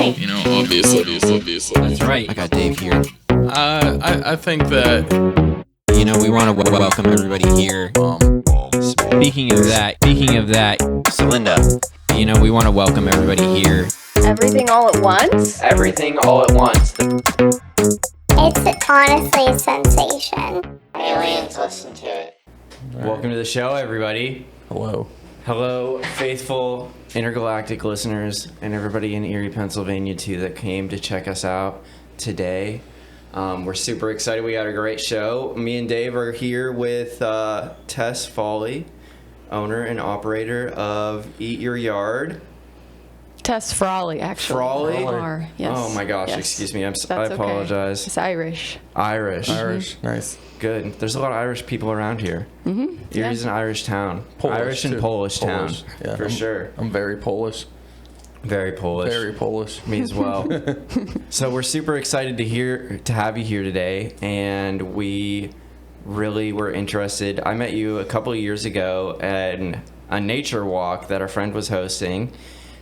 obviously. You know, obviously. That's right. I got Dave here. I think that You know, we want to welcome everybody here. Speaking of that, So Linda, you know, we want to welcome everybody here. Everything all at once? Everything all at once. It's honestly a sensation. Aliens listen to it. Welcome to the show, everybody. Hello, faithful intergalactic listeners and everybody in Erie, Pennsylvania, too, that came to check us out today. We're super excited. We got a great show. Me and Dave are here with Tess Frawley, owner and operator of Eat Your Yard. Tess Frawley, actually. Frawley? R, yes. Oh my gosh, Yes. excuse me. I That's apologize. Okay. It's Irish. Irish. Nice. Good. There's a lot of Irish people around here. Mm-hmm. Erie's an Irish town. Polish, Irish and too. Polish town. Polish, yeah. For sure. I'm very Polish. Very Polish. Very Polish. Me as well. So we're super excited to have you here today, and we really were interested. I met you a couple of years ago at a nature walk that a friend was hosting,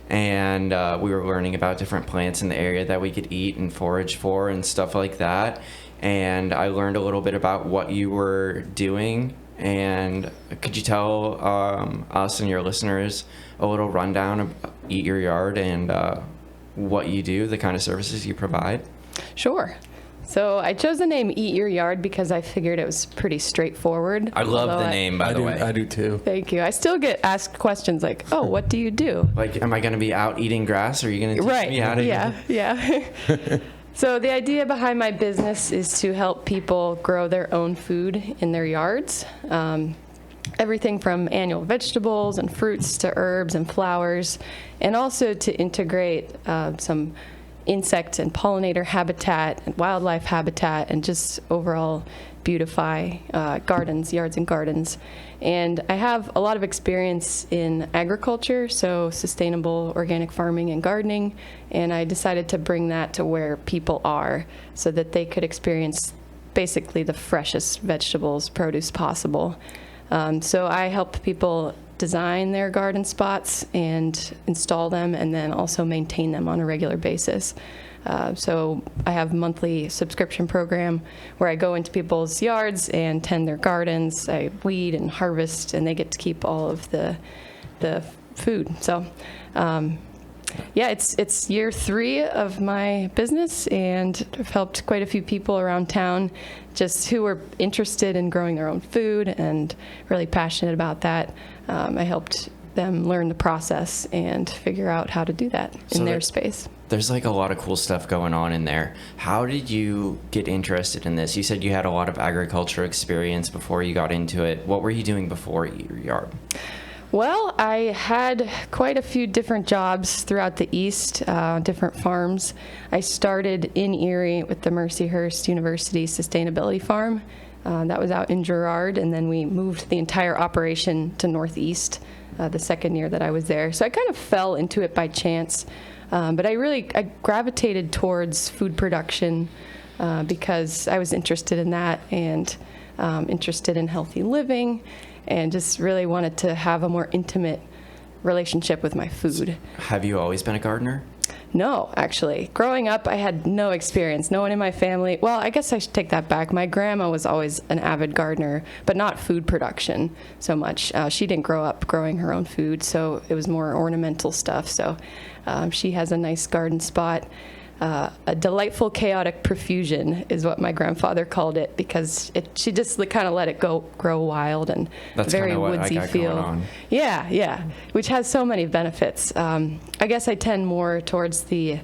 and we were learning about different plants in the area that we could eat and forage for and stuff like that. And I learned a little bit about what you were doing. And could you tell us and your listeners a little rundown of Eat Your Yard and what you do, the kind of services you provide? Sure. So I chose the name Eat Your Yard because I figured it was pretty straightforward. I love Although the name, by the way. I do too. Thank you. I still get asked questions like, oh, what do you do? Like, am I going to be out eating grass, or are you going to teach me how to? Yeah. So the idea behind my business is to help people grow their own food in their yards. Everything from annual vegetables and fruits to herbs and flowers, and also to integrate some insect and pollinator habitat and wildlife habitat, and just overall beautify gardens, yards and gardens. And I have a lot of experience in agriculture, so sustainable organic farming and gardening, and I decided to bring that to where people are so that they could experience basically the freshest vegetables, produce possible. So I help people design their garden spots and install them, and then also maintain them on a regular basis. So I have a monthly subscription program where I go into people's yards and tend their gardens. I weed and harvest, and they get to keep all of the food. So yeah, it's year 3 of my business, and I've helped quite a few people around town just who were interested in growing their own food and really passionate about that. I helped them learn the process and figure out how to do that in their space. There's like a lot of cool stuff going on in there. How did you get interested in this? You said you had a lot of agriculture experience before you got into it. What were you doing before Eat Your Yard? Well, I had quite a few different jobs throughout the East, different farms. I started in Erie with the Mercyhurst University Sustainability Farm. That was out in Girard, and then we moved the entire operation to Northeast the second year that I was there. So I kind of fell into it by chance. But I gravitated towards food production because I was interested in that, and interested in healthy living, and just really wanted to have a more intimate relationship with my food. Have you always been a gardener? No, actually. Growing up, I had no experience. No one in my family. Well, I guess I should take that back. My grandma was always an avid gardener, but not food production so much. She didn't grow up growing her own food, so it was more ornamental stuff. So she has a nice garden spot. A delightful chaotic profusion is what my grandfather called it, because she just kind of let it grow wild, and That's very what woodsy I got feel. going on. Yeah, which has so many benefits. I guess I tend more towards the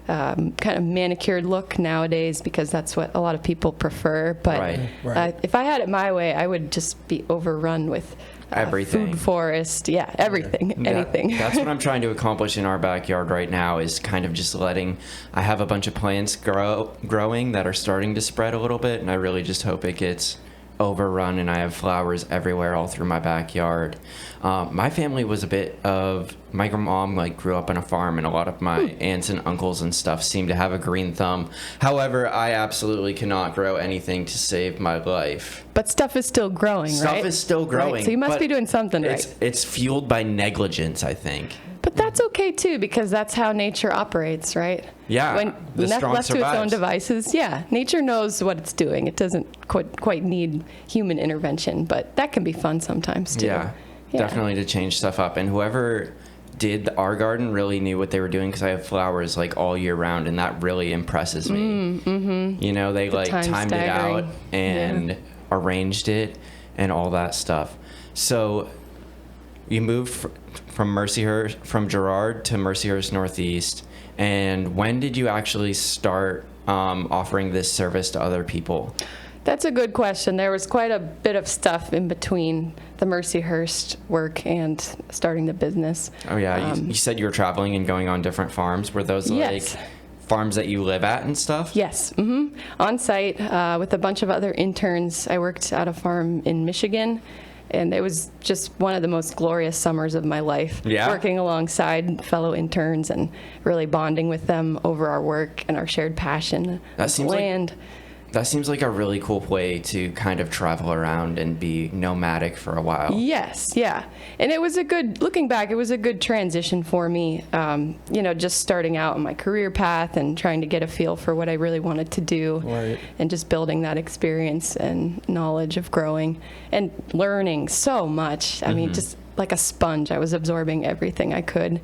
kind of manicured look nowadays, because that's what a lot of people prefer. But Right. If I had it my way, I would just be overrun with everything. Food forest, everything, anything. That's what I'm trying to accomplish in our backyard right now, is kind of just I have a bunch of plants growing that are starting to spread a little bit, and I really just hope it gets overrun, and I have flowers everywhere all through my backyard. My family was my mom grew up on a farm, and a lot of my aunts and uncles and stuff seem to have a green thumb. However, I absolutely cannot grow anything to save my life. But stuff is still growing, right? Stuff is still growing. Right, so you must be doing something right. It's fueled by negligence, I think. But that's okay too, because that's how nature operates, right? Yeah, When the strong left to its own survives. devices, yeah, nature knows what it's doing. It doesn't quite need human intervention, but that can be fun sometimes too. Yeah, definitely to change stuff up. And whoever did our garden really knew what they were doing, because I have flowers like all year round, and that really impresses me. You know, they like time timed it out staggering. and arranged it and all that stuff. So you moved from Girard to Mercyhurst Northeast. And when did you actually start offering this service to other people? That's a good question. There was quite a bit of stuff in between the Mercyhurst work and starting the business. Oh yeah, you said you were traveling and going on different farms. Were those Yes. like farms that you live at and stuff? Yes, on site with a bunch of other interns. I worked at a farm in Michigan, and it was just one of the most glorious summers of my life. Yeah? Working alongside fellow interns and really bonding with them over our work and our shared passion. That seems like- land. That seems like a really cool way to kind of travel around and be nomadic for a while. Yes, yeah. And it was looking back, it was a good transition for me, just starting out on my career path and trying to get a feel for what I really wanted to do. Right. And just building that experience and knowledge of growing and learning so much. I mean, just like a sponge, I was absorbing everything I could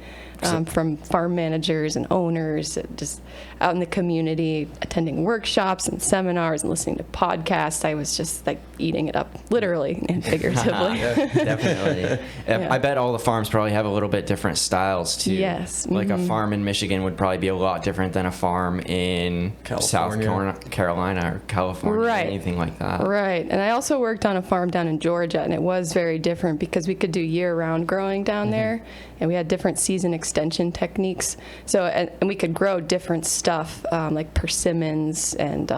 from farm managers and owners, just out in the community, attending workshops and seminars and listening to podcasts. I was just like eating it up, literally and figuratively. Definitely. Yeah. I bet all the farms probably have a little bit different styles too. Yes. Like a farm in Michigan would probably be a lot different than a farm in California. South Carolina or California, Right. or anything like that. Right. And I also worked on a farm down in Georgia, and it was very different because we could do year-round growing down there, and we had different season extension techniques. So, and we could grow different stuff, like persimmons and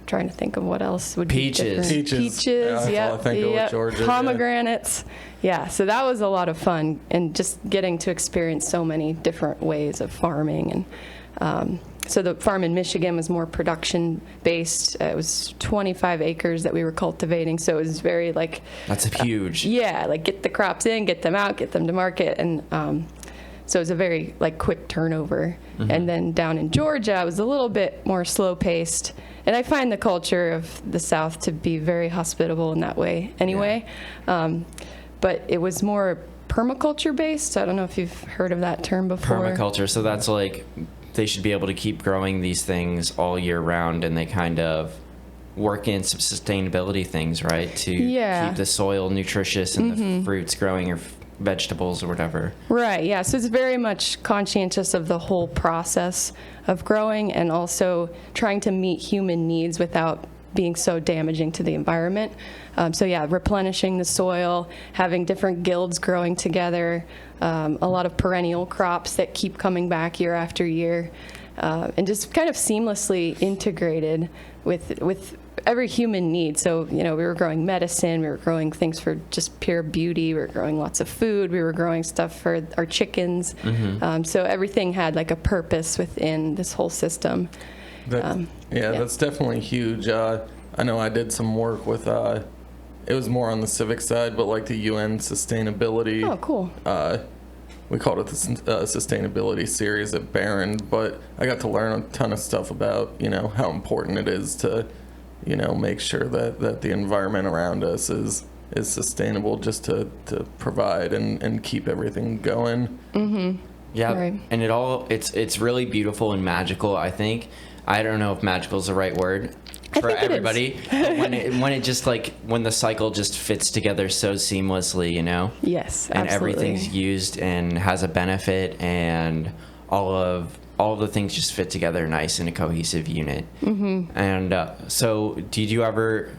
trying to think of what else would Peaches. be different. Peaches. Yeah, that's all I Yep. think of with Yep. Georgia, yeah. Pomegranates. Yeah, so that was a lot of fun, and just getting to experience so many different ways of farming. And so the farm in Michigan was more production based. It was 25 acres that we were cultivating, so it was very like, That's huge. yeah, like get the crops in, get them out, get them to market, and so it was a very like quick turnover. And then down in Georgia, it was a little bit more slow paced. And I find the culture of the South to be very hospitable in that way anyway. But it was more permaculture based. I don't know if you've heard of that term before. Permaculture. So that's like they should be able to keep growing these things all year round, and they kind of work in some sustainability things, right? To keep the soil nutritious and the fruits growing, or vegetables or whatever. Right, yeah. So it's very much conscientious of the whole process of growing, and also trying to meet human needs without being so damaging to the environment. So yeah, replenishing the soil, having different guilds growing together, a lot of perennial crops that keep coming back year after year, and just kind of seamlessly integrated with every human need. So, we were growing medicine, we were growing things for just pure beauty, we were growing lots of food, we were growing stuff for our chickens. So everything had like a purpose within this whole system. That's definitely huge. I know I did some work with, it was more on the civic side, but like the UN sustainability. Oh, cool. We called it the sustainability series at Barron, but I got to learn a ton of stuff about, how important it is to, make sure that the environment around us is sustainable, just to provide and keep everything going. Yeah, Right. and it's really beautiful and magical, I think. I don't know if magical is the right word I for think it is. everybody. But when it just like when the cycle just fits together so seamlessly, Yes, and absolutely. everything's used and has a benefit, and all of the things just fit together nice in a cohesive unit. And so did you ever,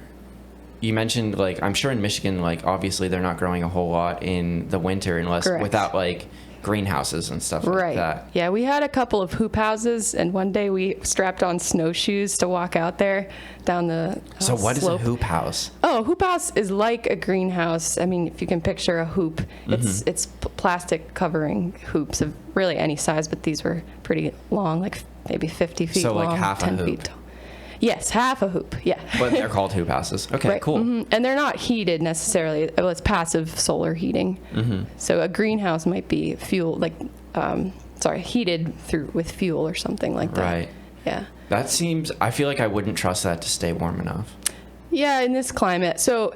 you mentioned like, I'm sure in Michigan, like obviously they're not growing a whole lot in the winter Correct. without like greenhouses and stuff like Right. that. Yeah, we had a couple of hoop houses, and one day we strapped on snowshoes to walk out there down the So what is a slope. hoop house? Oh, a hoop house is like a greenhouse. I mean, if you can picture a hoop, it's plastic covering hoops of really any size, but these were pretty long, like maybe 50 feet So, like, long, half a 10 hoop. feet tall. Yes, half a hoop. Yeah. But they're called hoop houses. Okay, Right. cool. And they're not heated necessarily. Well, it's passive solar heating. So a greenhouse might be heated with fuel or something like that. Right. Yeah. That seems, I feel like I wouldn't trust that to stay warm enough. Yeah, in this climate. So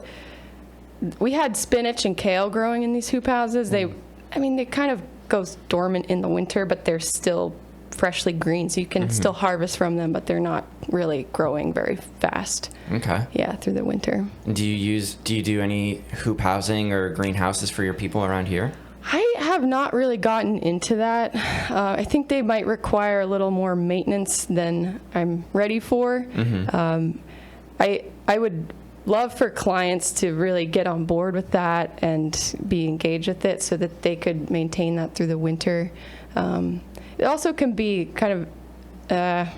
we had spinach and kale growing in these hoop houses. They kind of go dormant in the winter, but they're still freshly green, so you can still harvest from them, but they're not really growing very fast. Okay. Yeah, through the winter. Do you do any hoop housing or greenhouses for your people around here? I have not really gotten into that. I think they might require a little more maintenance than I'm ready for. I would love for clients to really get on board with that and be engaged with it so that they could maintain that through the winter. It also can be kind of, I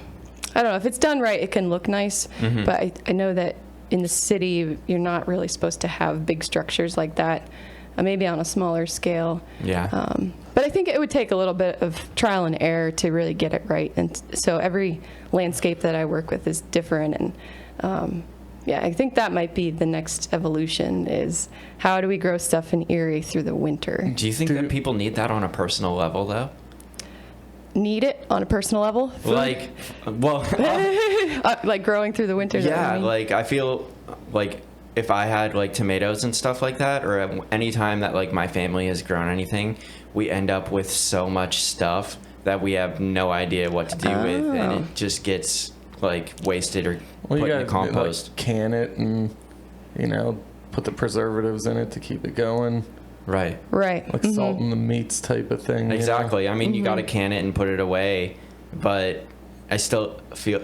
don't know, if it's done right, it can look nice, but I know that in the city, you're not really supposed to have big structures like that, maybe on a smaller scale. Yeah. But I think it would take a little bit of trial and error to really get it right. And so every landscape that I work with is different. And I think that might be the next evolution is how do we grow stuff in Erie through the winter? Do you think that people need that on a personal level, though? Need it on a personal level? Like, well, like growing through the winter? is that what you yeah, mean? like I feel like if I had like tomatoes and stuff like that, or any time that like my family has grown anything, we end up with so much stuff that we have no idea what to do with, and it just gets like wasted or put in the compost. Like, can it and put the preservatives in it to keep it going. Right. Like salt in the meats type of thing. Exactly. I mean, you got to can it and put it away, but I still feel,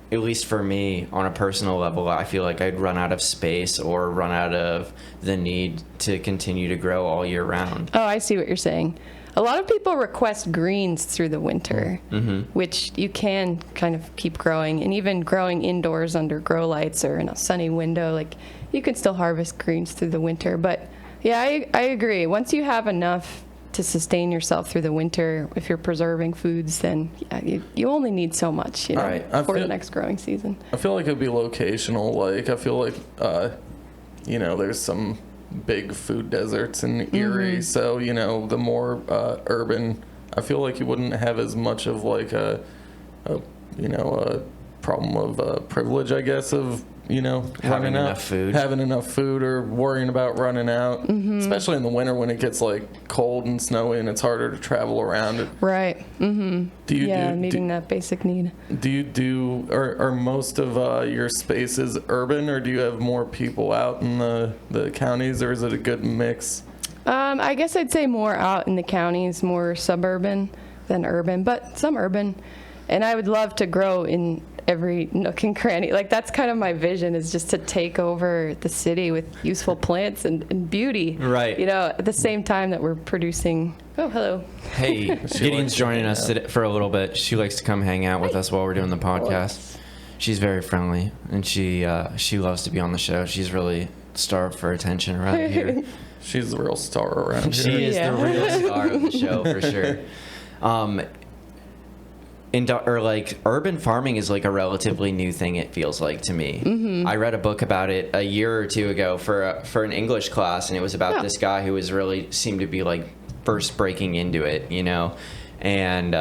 at least for me, on a personal level, I feel like I'd run out of space or run out of the need to continue to grow all year round. Oh, I see what you're saying. A lot of people request greens through the winter, which you can kind of keep growing, and even growing indoors under grow lights or in a sunny window, like you can still harvest greens through the winter. But yeah, I agree. Once you have enough to sustain yourself through the winter, if you're preserving foods, then you only need so much, for the next growing season. I feel like it'd be locational. Like I feel like, there's some big food deserts in Erie, so the more urban, I feel like you wouldn't have as much of like a problem of privilege, I guess, of Having enough food or worrying about running out, especially in the winter when it gets like cold and snowy and it's harder to travel around. Right. Meeting that basic need. Are most of your spaces urban, or do you have more people out in the counties, or is it a good mix? I guess I'd say more out in the counties, more suburban than urban, but some urban. And I would love to grow in every nook and cranny. Like that's kind of my vision, is just to take over the city with useful plants and beauty. Right. At the same time that we're producing. Oh, hello. Hey, Gideon's joining us for a little bit. She likes to come hang out with us while we're doing the podcast. She's very friendly, and she loves to be on the show. She's really starved for attention around here. She's the real star around here. She is the real star of the show for sure. Urban farming is like a relatively new thing, it feels like to me. I read a book about it a year or two ago for an English class, and it was about this guy who was really seemed to be like first breaking into it, and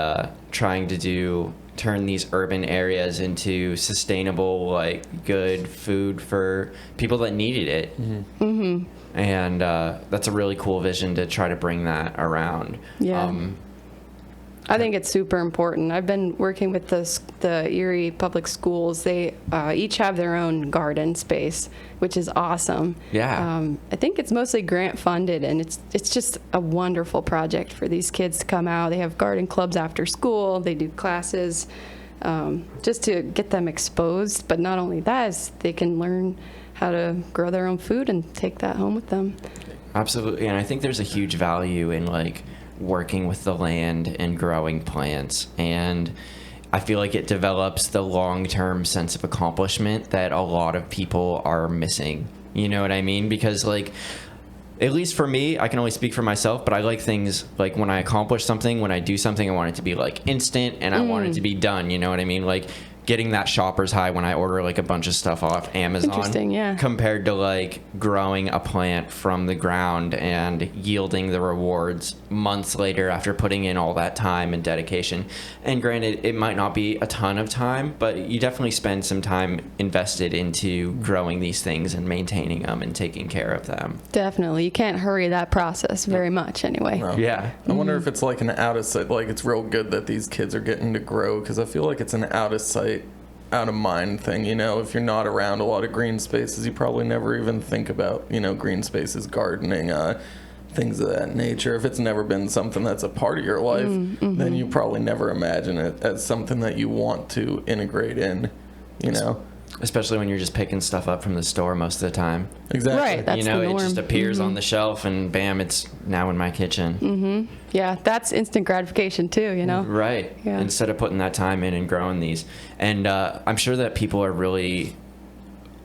trying to turn these urban areas into sustainable, like good food for people that needed it. And that's a really cool vision to try to bring that around. I think it's super important. I've been working with the Erie Public Schools. They each have their own garden space, which is awesome. Yeah. I think it's mostly grant funded, and it's just a wonderful project for these kids to come out. They have garden clubs after school. They do classes just to get them exposed. But not only that, is they can learn how to grow their own food and take that home with them. Absolutely. And I think there's a huge value in like working with the land and growing plants, and I feel like it develops the long-term sense of accomplishment that a lot of people are missing. You know what I mean? Because like, at least for me, I can only speak for myself, but I like things like when I accomplish something, when I do something, I want it to be like instant, and I want it to be done. You know what I mean? Like getting that shopper's high when I order like a bunch of stuff off Amazon. Interesting, yeah. Compared to like growing a plant from the ground and yielding the rewards months later after putting in all that time and dedication. And granted, it might not be a ton of time, but you definitely spend some time invested into growing these things and maintaining them and taking care of them. Definitely. You can't hurry that process very much anyway. No. Yeah. I wonder if it's like an out of sight, like it's real good that these kids are getting to grow, because I feel like it's an out of sight, out of mind thing. You know, if you're not around a lot of green spaces, you probably never even think about, you know, green spaces, gardening, things of that nature. If it's never been something that's a part of your life, then you probably never imagine it as something that you want to integrate in, you know. Especially when you're just picking stuff up from the store most of the time. Exactly. Right, that's you know, the norm. it just appears on the shelf and bam, it's now in my kitchen. Yeah, that's instant gratification too, you know? Right. Yeah. Instead of putting that time in and growing these. And I'm sure that people are really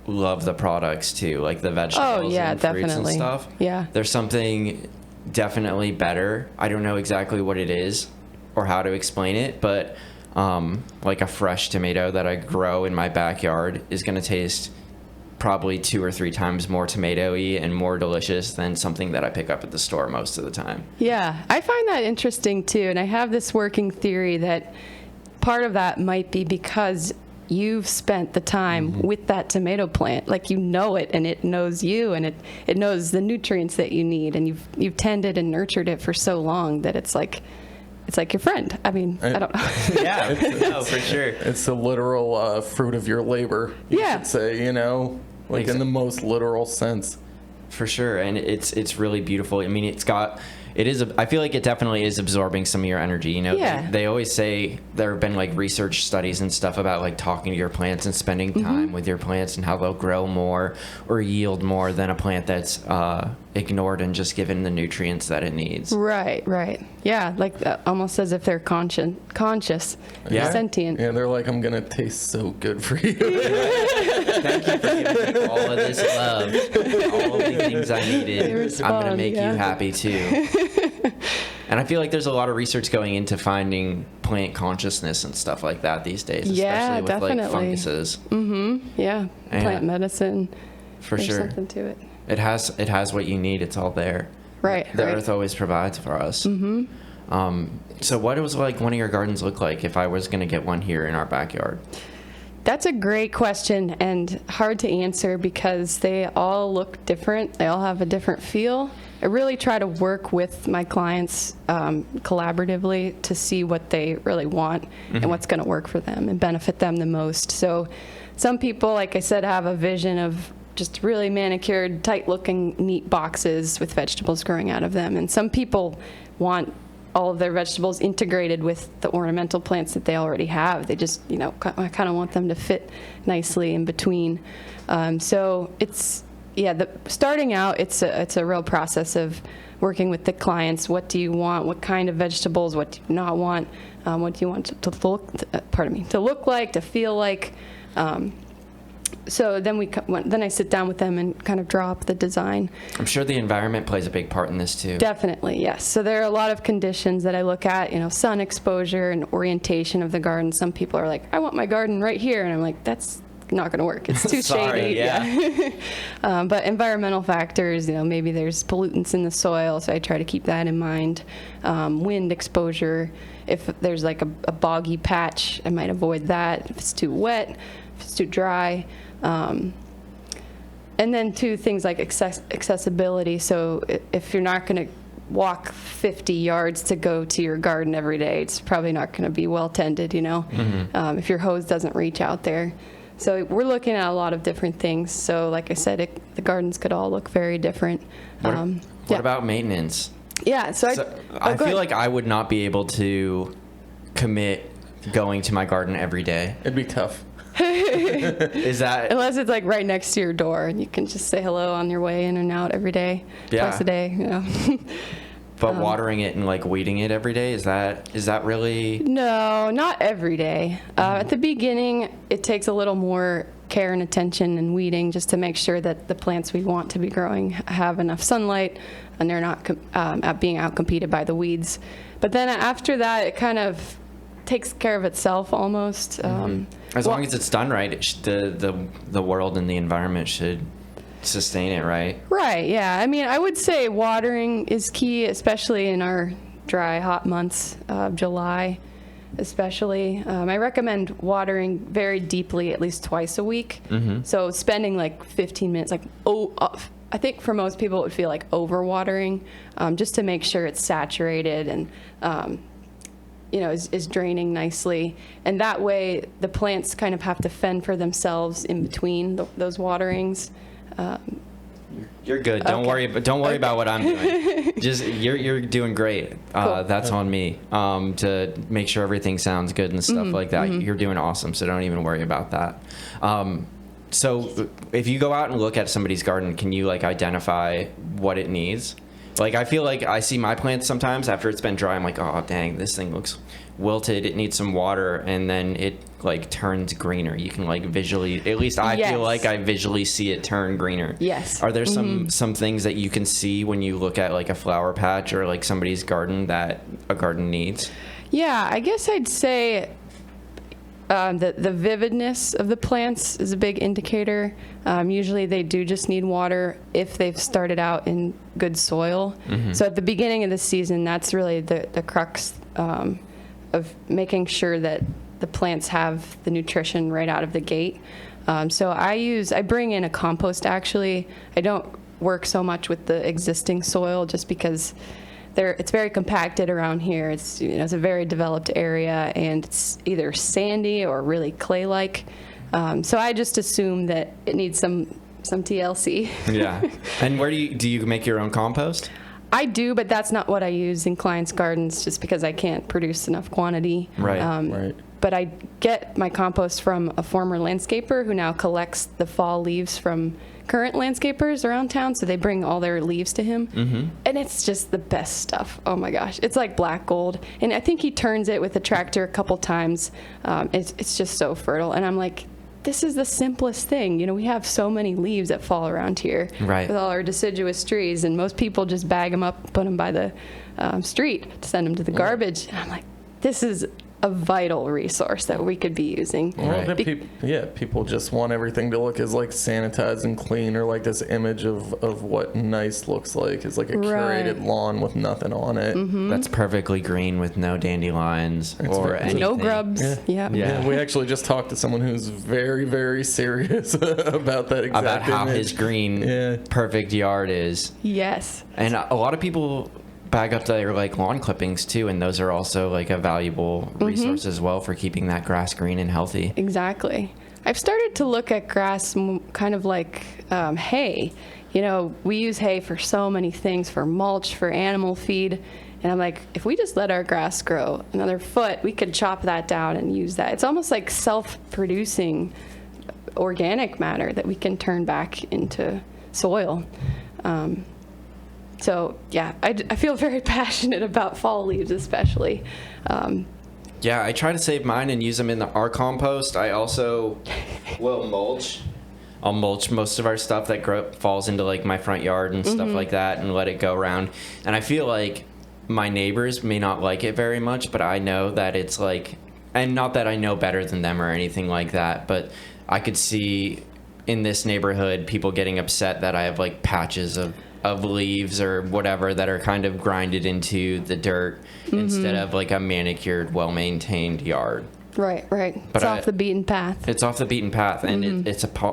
love the products too, like the vegetables yeah, and fruits definitely. and stuff. Yeah. There's something definitely better. I don't know exactly what it is or how to explain it, but like a fresh tomato that I grow in my backyard is going to taste probably 2 or 3 times more tomatoey and more delicious than something that I pick up at the store most of the time. Yeah, I find that interesting too, and I have this working theory that part of that might be because you've spent the time with that tomato plant, like you know it and it knows you and it knows the nutrients that you need, and you've tended and nurtured it for so long that it's like your friend. I mean, I don't know. Yeah, no, for sure. It's the literal fruit of your labor, you Yeah. should say, you know, like in the most literal sense. For sure, and it's really beautiful. I mean, I feel like it definitely is absorbing some of your energy. You know, Yeah. they always say there have been like research studies and stuff about like talking to your plants and spending time with your plants and how they'll grow more or yield more than a plant that's ignored and just given the nutrients that it needs. Right. Yeah, like almost as if they're conscious, Yeah. sentient. Yeah, they're like, I'm going to taste so good for you. Thank you for giving me all of this love, all of the things I They needed. I'm respond, gonna make yeah. you happy too. And I feel like there's a lot of research going into finding plant consciousness and stuff like that these days, Yeah, especially with like definitely. funguses. Yeah, Yeah. plant medicine. For There's sure, something to it. it has what you need. It's all there. Right. The earth always provides for us. So what was like one of your gardens look like if I was gonna get one here in our backyard? That's a great question and hard to answer because they all look different. They all have a different feel. I really try to work with my clients collaboratively to see what they really want and what's going to work for them and benefit them the most. So some people, like I said, have a vision of just really manicured, tight-looking, neat boxes with vegetables growing out of them. And some people want all of their vegetables integrated with the ornamental plants that they already have. They just, you know, I kind of want them to fit nicely in between. So it's, yeah, starting out, it's a real process of working with the clients. What do you want? What kind of vegetables? What do you not want? What do you want to look like, to feel like? So then I sit down with them and kind of draw up the design. I'm sure the environment plays a big part in this too. Definitely, yes. So there are a lot of conditions that I look at, you know, sun exposure and orientation of the garden. Some people are like, I want my garden right here. And I'm like, that's not going to work. It's too Sorry, shady. yeah. But environmental factors, you know, maybe there's pollutants in the soil, so I try to keep that in mind. Wind exposure. If there's like a boggy patch, I might avoid that. If it's too wet, if it's too dry. And then two things like accessibility. So if you're not going to walk 50 yards to go to your garden every day, it's probably not going to be well tended, you know, if your hose doesn't reach out there. So we're looking at a lot of different things. So like I said, the gardens could all look very different. What about maintenance? Yeah, so I feel like I would not be able to commit going to my garden every day. It'd be tough. Is that unless it's like right next to your door and you can just say hello on your way in and out every day, twice a day, you know. But watering it and like weeding it every day, is that really? No, not every day. At the beginning, it takes a little more care and attention and weeding just to make sure that the plants we want to be growing have enough sunlight and they're not being outcompeted by the weeds. But then after that, it kind of takes care of itself almost. As long as it's done right, the world and the environment should sustain it, right? Right, yeah. I mean, I would say watering is key, especially in our dry, hot months, July especially. I recommend watering very deeply at least twice a week. So spending like 15 minutes, I think for most people it would feel like overwatering, just to make sure it's saturated and is draining nicely. And that way the plants kind of have to fend for themselves in between those waterings. You're good. Don't worry about what I'm doing. Just you're doing great. Cool. That's on me. To make sure everything sounds good and stuff like that. You're doing awesome. So don't even worry about that. So if you go out and look at somebody's garden, can you like identify what it needs? Like I feel like I see my plants sometimes after it's been dry. I'm like, oh dang, this thing looks wilted. It needs some water, and then it like turns greener. You can like visually, at least I feel like I visually see it turn greener. Yes. Are there some things that you can see when you look at like a flower patch or like somebody's garden that a garden needs? Yeah, I guess I'd say the vividness of the plants is a big indicator. Usually they do just need water if they've started out in good soil. So at the beginning of the season, that's really the crux of making sure that the plants have the nutrition right out of the gate. So I bring in a compost actually. I don't work so much with the existing soil just because it's very compacted around here. It's it's a very developed area, and it's either sandy or really clay-like. So I just assume that it needs some TLC. Yeah. And where do you make your own compost? I do, but that's not what I use in clients' gardens, just because I can't produce enough quantity. Right. Right. But I get my compost from a former landscaper who now collects the fall leaves from current landscapers around town, so they bring all their leaves to him, and it's just the best stuff. Oh my gosh, it's like black gold, and I think he turns it with a tractor a couple times. It's just so fertile, and I'm like, this is the simplest thing. We have so many leaves that fall around here with all our deciduous trees, and most people just bag them up, put them by the street to send them to the garbage, and I'm like, this is a vital resource that we could be using. Well, people just want everything to look as like sanitized and clean, or like this image of what nice looks like is like a curated lawn with nothing on it. That's perfectly green with no dandelions or anything. No grubs. Yeah. We actually just talked to someone who's very, very serious about that exact About how image. his green perfect yard is. Yes. And a lot of people bag up their like lawn clippings too, and those are also like a valuable resource as well for keeping that grass green and healthy. Exactly. I've started to look at grass kind of like hay. We use hay for so many things, for mulch, for animal feed, and I'm like, if we just let our grass grow another foot, we could chop that down and use that. It's almost like self-producing organic matter that we can turn back into soil. So yeah, I feel very passionate about fall leaves especially. Yeah, I try to save mine and use them in our compost. I also will mulch. I'll mulch most of our stuff that falls into like my front yard and stuff like that, and let it go around. And I feel like my neighbors may not like it very much, but I know that it's like, and not that I know better than them or anything like that, but I could see in this neighborhood people getting upset that I have like patches of leaves or whatever that are kind of grinded into the dirt instead of like a manicured, well-maintained yard. Right. It's off the beaten path. It's off the beaten path, and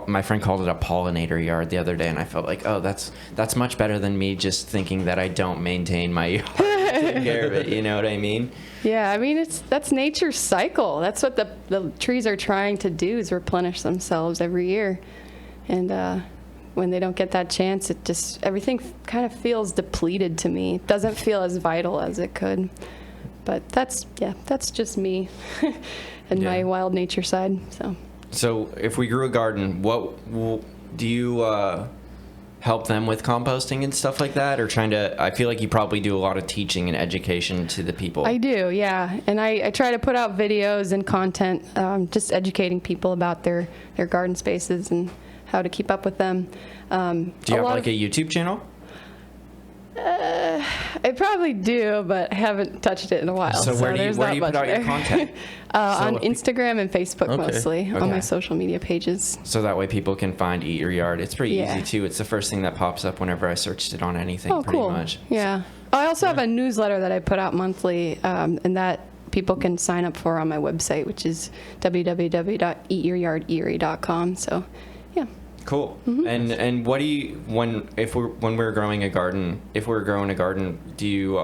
my friend called it a pollinator yard the other day, and I felt like, oh, that's much better than me just thinking that I don't maintain my yard, take care of it. You know what I mean? Yeah, I mean that's nature's cycle. That's what the trees are trying to do, is replenish themselves every year, and when they don't get that chance, everything kind of feels depleted to me. It doesn't feel as vital as it could. But that's just me and my wild nature side. So if we grew a garden, what do you help them with composting and stuff like that, or I feel like you probably do a lot of teaching and education to the people. I do, yeah. And I try to put out videos and content, just educating people about their garden spaces and how to keep up with them. Do you have like a YouTube channel? I probably do, but I haven't touched it in a while. So where do you there's put not much out your there. content? On if- Instagram and Facebook Okay. mostly, on Okay. my social media pages. So that way people can find Eat Your Yard. It's pretty Yeah. easy too. It's the first thing that pops up whenever I searched it on anything. Oh, pretty cool. much. Yeah. Oh, I also have a newsletter that I put out monthly, and that people can sign up for on my website, which is www.eatyouryarderie.com. So, yeah. Cool. Mm-hmm. And what do you when we're growing a garden? If we're growing a garden, do you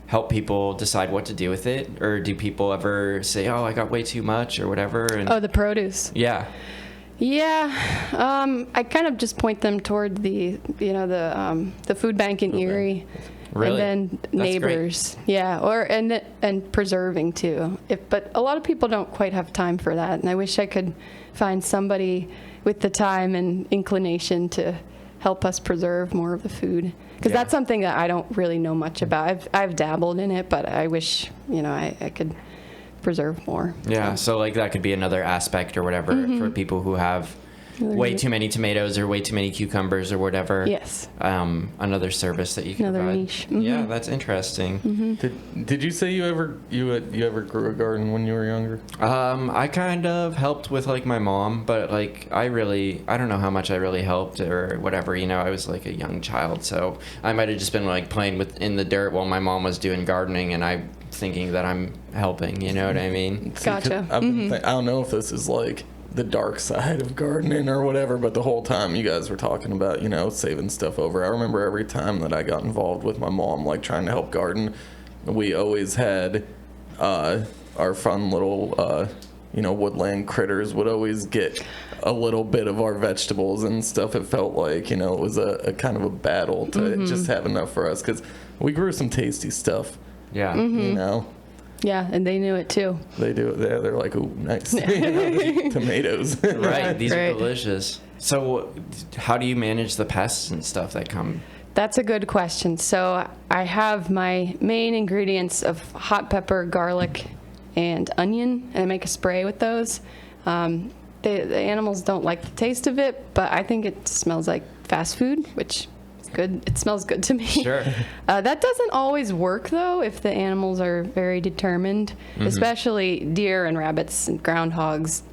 help people decide what to do with it, or do people ever say, "Oh, I got way too much" or whatever? And Oh, the produce. yeah. Yeah, I kind of just point them toward the food bank in Erie, Really? and then That's neighbors. Yeah, and preserving too. But a lot of people don't quite have time for that, and I wish I could find somebody with the time and inclination to help us preserve more of the food, because Yeah. that's something that I don't really know much about. I've dabbled in it, but I wish I could preserve more. Yeah, so like that could be another aspect or whatever Mm-hmm. for people who have way too many tomatoes or way too many cucumbers or whatever. Yes. Another service that you can Another provide. niche. Yeah, Mhm. that's interesting. Did you say you ever grew a garden when you were younger? I kind of helped with like my mom, but like I don't know how much I really helped or whatever. I was like a young child, so I might have just been like playing in the dirt while my mom was doing gardening, and I thinking that I'm helping. You know what I mean? See, 'cause Gotcha. I've been I don't know if this is like the dark side of gardening or whatever, but the whole time you guys were talking about, saving stuff over. I remember every time that I got involved with my mom, like trying to help garden, we always had our fun little, woodland critters would always get a little bit of our vegetables and stuff. It felt like, it was a kind of a battle to just have enough for us, because we grew some tasty stuff, Yeah. Yeah, and they knew it too. They do it there. They're like, ooh, nice. Tomatoes. Right. These Right. are delicious. So, how do you manage the pests and stuff that come? That's a good question. So I have my main ingredients of hot pepper, garlic, and onion, and I make a spray with those. The animals don't like the taste of it, but I think it smells like fast food, which is good. It smells good to me. Sure. That doesn't always work, though, if the animals are very determined, especially deer and rabbits and groundhogs,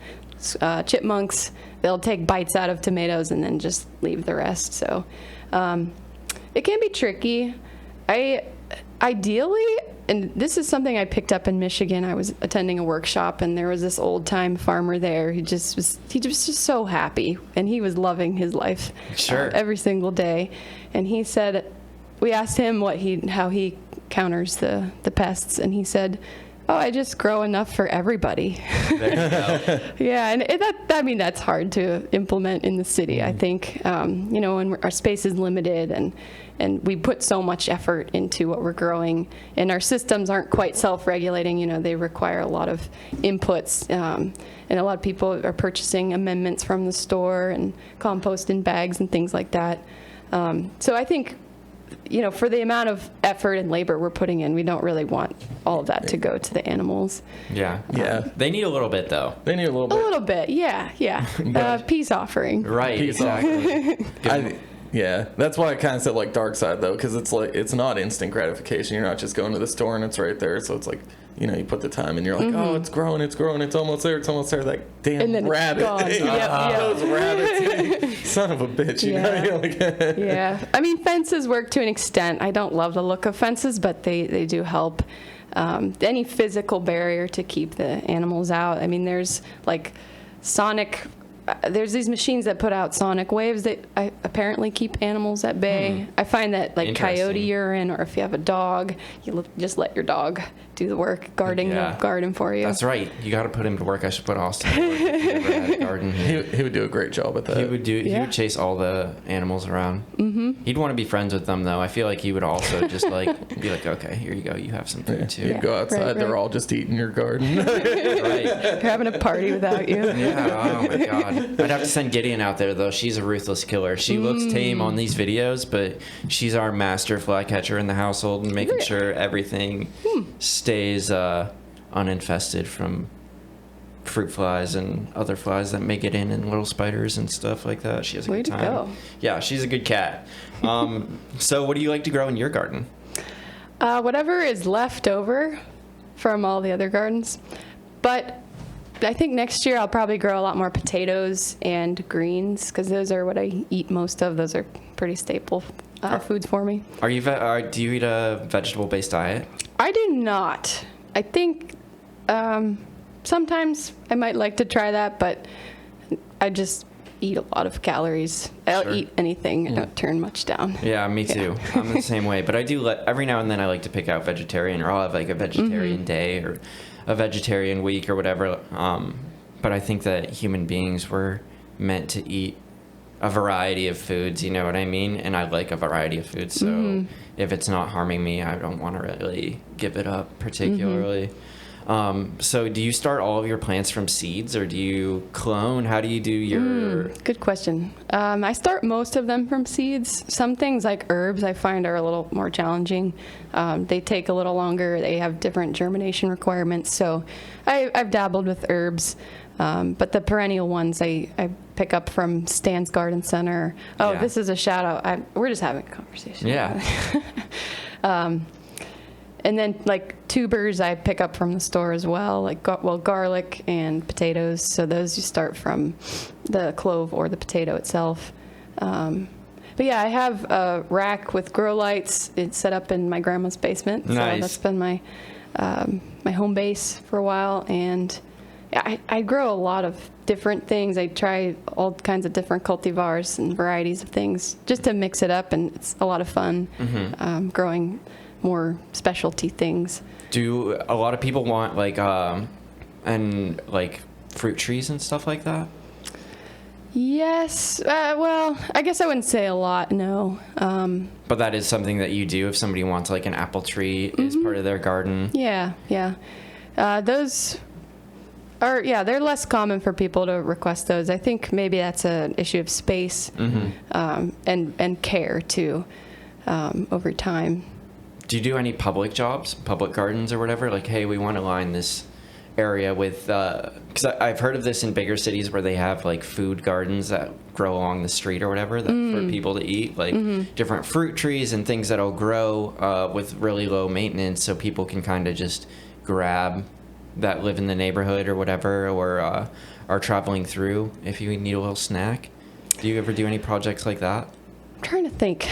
chipmunks. They'll take bites out of tomatoes and then just leave the rest. So it can be tricky. Ideally, and this is something I picked up in Michigan. I was attending a workshop, and there was this old-time farmer there. He was just so happy, and he was loving his life Sure. every single day. And he said, we asked him how he counters the pests, and he said, "Oh, I just grow enough for everybody." There you go. Yeah, and that's hard to implement in the city. I think when our space is limited and we put so much effort into what we're growing, and our systems aren't quite self-regulating. They require a lot of inputs, and a lot of people are purchasing amendments from the store and compost in bags and things like that. So I think, for the amount of effort and labor we're putting in, we don't really want all of that to go to the animals. Yeah. Yeah. They need a little bit though. They need a little A bit. little bit, yeah. Peace offering. Right. Peace Exactly. Yeah, that's why I kind of said like dark side though, because it's like it's not instant gratification. You're not just going to the store and it's right there. So it's like you put the time and you're like, oh, it's growing, it's almost there, That damn And then it's rabbit. gone. Yep. Those rabbits, son of a bitch. Yeah. You're like, Yeah. I mean, fences work to an extent. I don't love the look of fences, but they do help. Any physical barrier to keep the animals out. I mean, there's like there's these machines that put out sonic waves that apparently keep animals at bay. I find that like coyote Interesting. urine, or if you have a dog, just let your dog do the work. Guarding Yeah. will guard him for you. That's right. You got to put him to work. I should put Austin to work if he ever had a garden. he would do a great job at that. He would Yeah. chase all the animals around. Mm-hmm. He'd want to be friends with them though. I feel like he would also just like be like, okay, here you go. You have some food too. You'd go outside, right, they're right. all just eating your garden. Right. They're having a party without you. Yeah, oh my god. I'd have to send Gideon out there though. She's a ruthless killer. She looks tame on these videos, but she's our master flycatcher in the household and making sure everything stays uninfested from fruit flies and other flies that may get in and little spiders and stuff like that. She has a Way good to time. go. Yeah, she's a good cat. So what do you like to grow in your garden? Whatever is left over from all the other gardens. But I think next year I'll probably grow a lot more potatoes and greens because those are what I eat most of. Those are pretty staple foods for me. Do you eat a vegetable-based diet? I do not. I think sometimes I might like to try that, but I just eat a lot of calories. I'll Sure. eat anything. I don't turn much down. Yeah, me too. I'm the same way. But I do every now and then I like to pick out vegetarian, or I'll have like a vegetarian day or a vegetarian week or whatever. But I think that human beings were meant to eat a variety of foods, you know what I mean? And I like a variety of foods. So if it's not harming me, I don't want to really give it up particularly. So do you start all of your plants from seeds, or do you clone? How do you do your... Good question. I start most of them from seeds. Some things like herbs I find are a little more challenging. They take a little longer. They have different germination requirements. So I've dabbled with herbs. But the perennial ones I pick up from Stan's Garden Center. Oh, Yeah. This is a shout out. We're just having a conversation. Yeah. And then like tubers I pick up from the store as well, like garlic and potatoes. So those you start from the clove or the potato itself. But yeah, I have a rack with grow lights. It's set up in my grandma's basement. Nice. So that's been my my home base for a while. And yeah, I grow a lot of different things. I try all kinds of different cultivars and varieties of things just to mix it up, and it's a lot of fun growing more specialty things. Do a lot of people want like fruit trees and stuff like that? Yes. Well, I guess I wouldn't say a lot, no. But that is something that you do if somebody wants like an apple tree as part of their garden. Yeah. Those are, they're less common for people to request those. I think maybe that's an issue of space and care, too, over time. Do you do any public jobs, public gardens or whatever? Like, hey, we want to line this area with, because I've heard of this in bigger cities where they have like food gardens that grow along the street or whatever for people to eat, like different fruit trees and things that'll grow with really low maintenance, so people can kind of just grab that live in the neighborhood or whatever, or are traveling through if you need a little snack. Do you ever do any projects like that? I'm trying to think.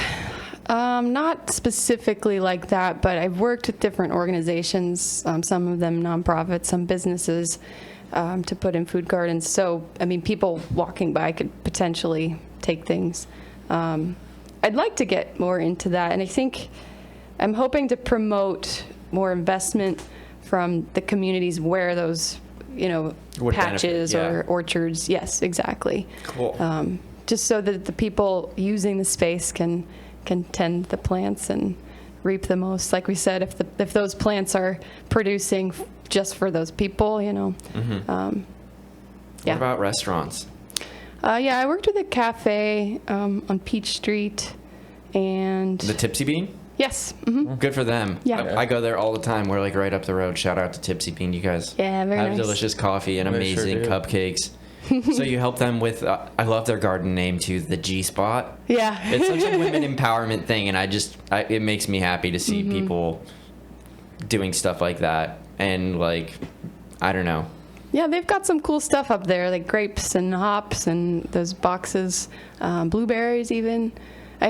Not specifically like that, but I've worked with different organizations, some of them nonprofits, some businesses, to put in food gardens. So, I mean, people walking by could potentially take things. I'd like to get more into that, and I think I'm hoping to promote more investment from the communities where those, Would patches benefit, yeah. or orchards. Yes, exactly. Cool. Just so that the people using the space can tend the plants and reap the most. Like we said, if those plants are producing just for those people, What about restaurants? I worked with a cafe on Peach Street, and The Tipsy Bean? yes, Good for them. Yeah. I go there all the time. We're like right up the road. Shout out to Tipsy Bean. You guys Yeah, very have nice. delicious coffee and They sure amazing do. cupcakes. So you help them with, I love their garden name too, the G Spot. yeah. It's such a women empowerment thing, and it makes me happy to see people doing stuff like that. And like, I don't know. Yeah, they've got some cool stuff up there, like grapes and hops and those boxes, blueberries even.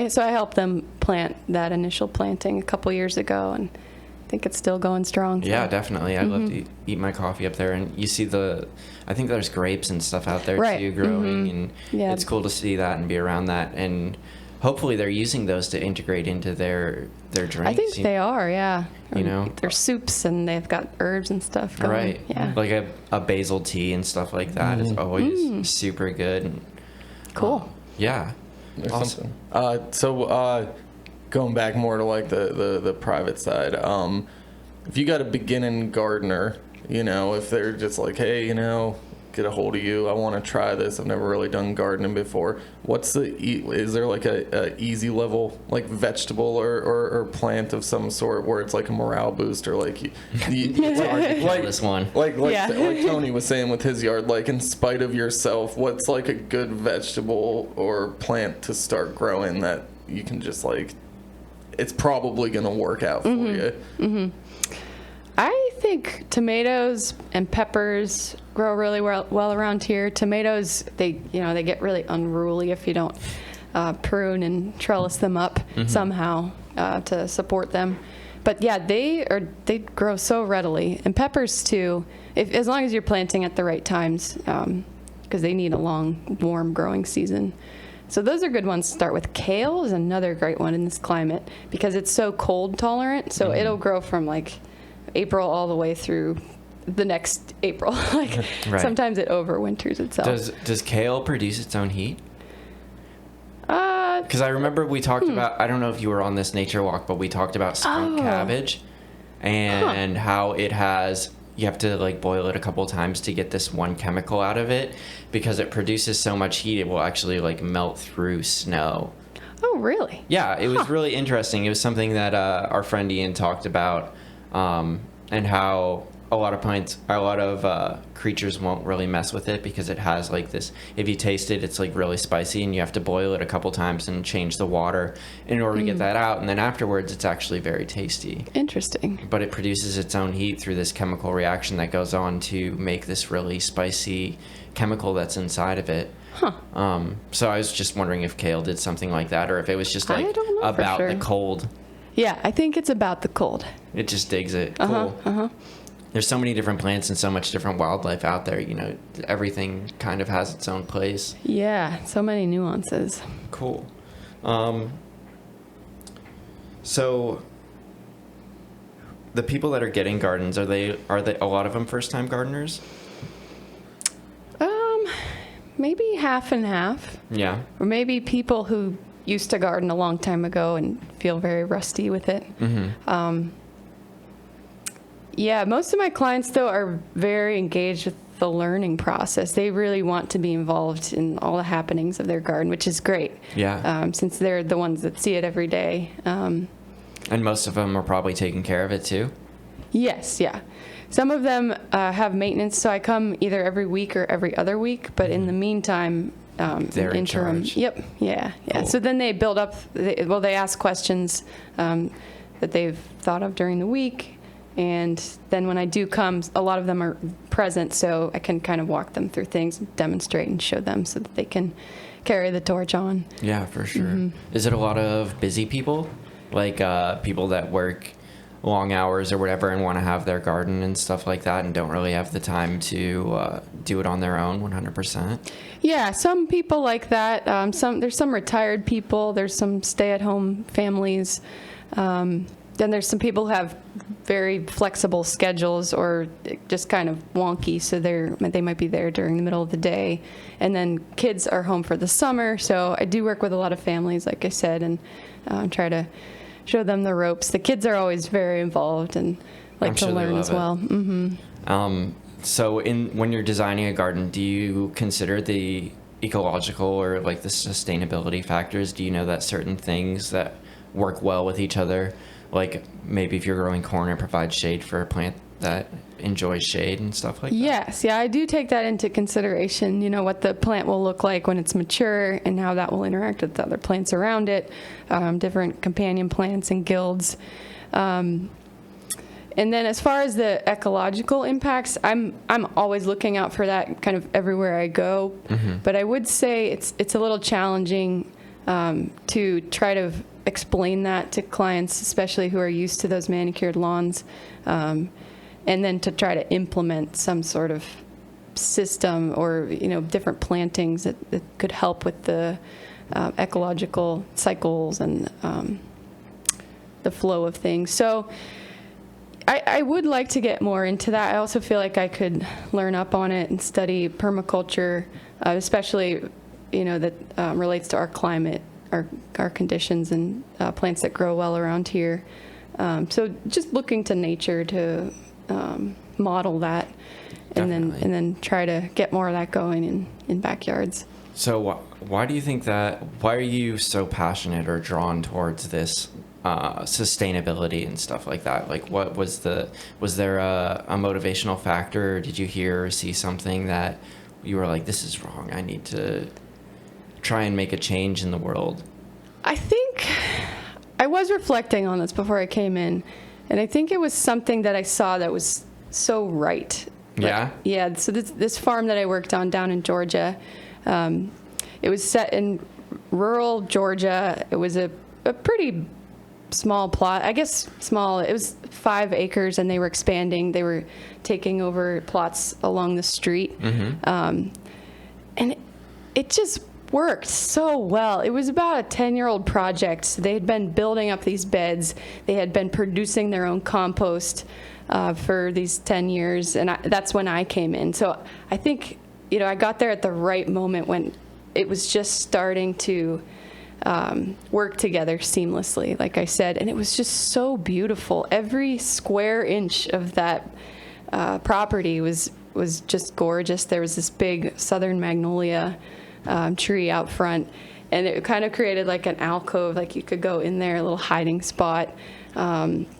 So I helped them plant that initial planting a couple years ago, and I think it's still going strong. Yeah, so. definitely. I love to eat my coffee up there, and you see I think there's grapes and stuff out there Right. too growing, and Yeah. it's cool to see that and be around that, and hopefully they're using those to integrate into their drinks. I think they are, yeah. You know? There's soups and they've got herbs and stuff going. Right. Yeah. Like a basil tea and stuff like that is always super good. And, Cool. yeah. Or Awesome. something. Going back more to like the private side, if you got a beginning gardener, if they're just like, hey, get a hold of you. I want to try this. I've never really done gardening before. Is there like a easy level, like vegetable or plant of some sort where it's like a morale booster? Like, This one. like Yeah. like Tony was saying with his yard, like in spite of yourself, what's like a good vegetable or plant to start growing that you can just like, it's probably going to work out for you? I think tomatoes and peppers grow really well around here. Tomatoes, they get really unruly if you don't prune and trellis them up somehow to support them. But yeah, they grow so readily, and peppers too. As long as you're planting at the right times, because they need a long, warm growing season. So those are good ones to start with. Kale is another great one in this climate because it's so cold tolerant. So it'll grow from like April all the way through the next April. Like Right. sometimes it overwinters itself. Does kale produce its own heat? Because I remember we talked about, I don't know if you were on this nature walk, but we talked about skunk cabbage and how it has, you have to like boil it a couple times to get this one chemical out of it because it produces so much heat it will actually like melt through snow. Oh, really? Yeah, it was really interesting. It was something that our friend Ian talked about, and how a lot of creatures won't really mess with it because it has like this. If you taste it, it's like really spicy, and you have to boil it a couple times and change the water in order to get that out. And then afterwards, it's actually very tasty. Interesting. But it produces its own heat through this chemical reaction that goes on to make this really spicy chemical that's inside of it. So I was just wondering if kale did something like that, or if it was just like I don't know for about sure. the cold. Yeah, I think it's about the cold. It just digs it. Cool. There's so many different plants and so much different wildlife out there. You know, everything kind of has its own place. Yeah, so many nuances. Cool. So the people that are getting gardens, are they a lot of them first time gardeners? Maybe half and half. Yeah. Or maybe people who used to garden a long time ago and feel very rusty with it. Yeah, most of my clients, though, are very engaged with the learning process. They really want to be involved in all the happenings of their garden, which is great. Yeah. Since they're the ones that see it every day. And most of them are probably taking care of it, too? Yes, yeah. Some of them have maintenance, so I come either every week or every other week, but in the meantime, They're in interim. charge. Yep, yeah. Cool. So then they build up, they ask questions that they've thought of during the week, and then when I do come, a lot of them are present, so I can kind of walk them through things, demonstrate and show them so that they can carry the torch on. Yeah, for sure. Is it a lot of busy people? Like people that work long hours or whatever and want to have their garden and stuff like that and don't really have the time to do it on their own 100%? Yeah, some people like that. There's some retired people. There's some stay-at-home families. Then there's some people who have very flexible schedules or just kind of wonky, so they might be there during the middle of the day. And then kids are home for the summer, so I do work with a lot of families, like I said, and try to show them the ropes. The kids are always very involved and like I'm to sure they learn love as it. well. So when you're designing a garden, do you consider the ecological or like the sustainability factors? Do you know that certain things that work well with each other, like maybe if you're growing corn, it provides shade for a plant that enjoys shade and stuff like that? Yes, yeah, I do take that into consideration, what the plant will look like when it's mature and how that will interact with the other plants around it, different companion plants and guilds. And then as far as the ecological impacts, I'm always looking out for that kind of everywhere I go. But I would say it's a little challenging to try to explain that to clients, especially who are used to those manicured lawns. And then to try to implement some sort of system or different plantings that could help with the ecological cycles and the flow of things. So I would like to get more into that. I also feel like I could learn up on it and study permaculture, especially that relates to our climate, our conditions, and plants that grow well around here. So just looking to nature to model that. Definitely. and then try to get more of that going in backyards. So why do you think that? Why are you so passionate or drawn towards this sustainability and stuff like that? Like, what was there a motivational factor? Or did you hear or see something that you were like, this is wrong, I need to try and make a change in the world? I think I was reflecting on this before I came in, and I think it was something that I saw that was so right. Yeah? Yeah, so this farm that I worked on down in Georgia, it was set in rural Georgia. It was a pretty small plot. I guess small. It was 5 acres, and they were expanding. They were taking over plots along the street. And it just worked so well. It was about a 10-year-old project. They had been building up these beds. They had been producing their own compost for these 10 years, and that's when I came in. So I think, I got there at the right moment when it was just starting to work together seamlessly, like I said, and it was just so beautiful. Every square inch of that property was just gorgeous. There was this big southern magnolia tree out front, and it kind of created like an alcove, like you could go in there, a little hiding spot.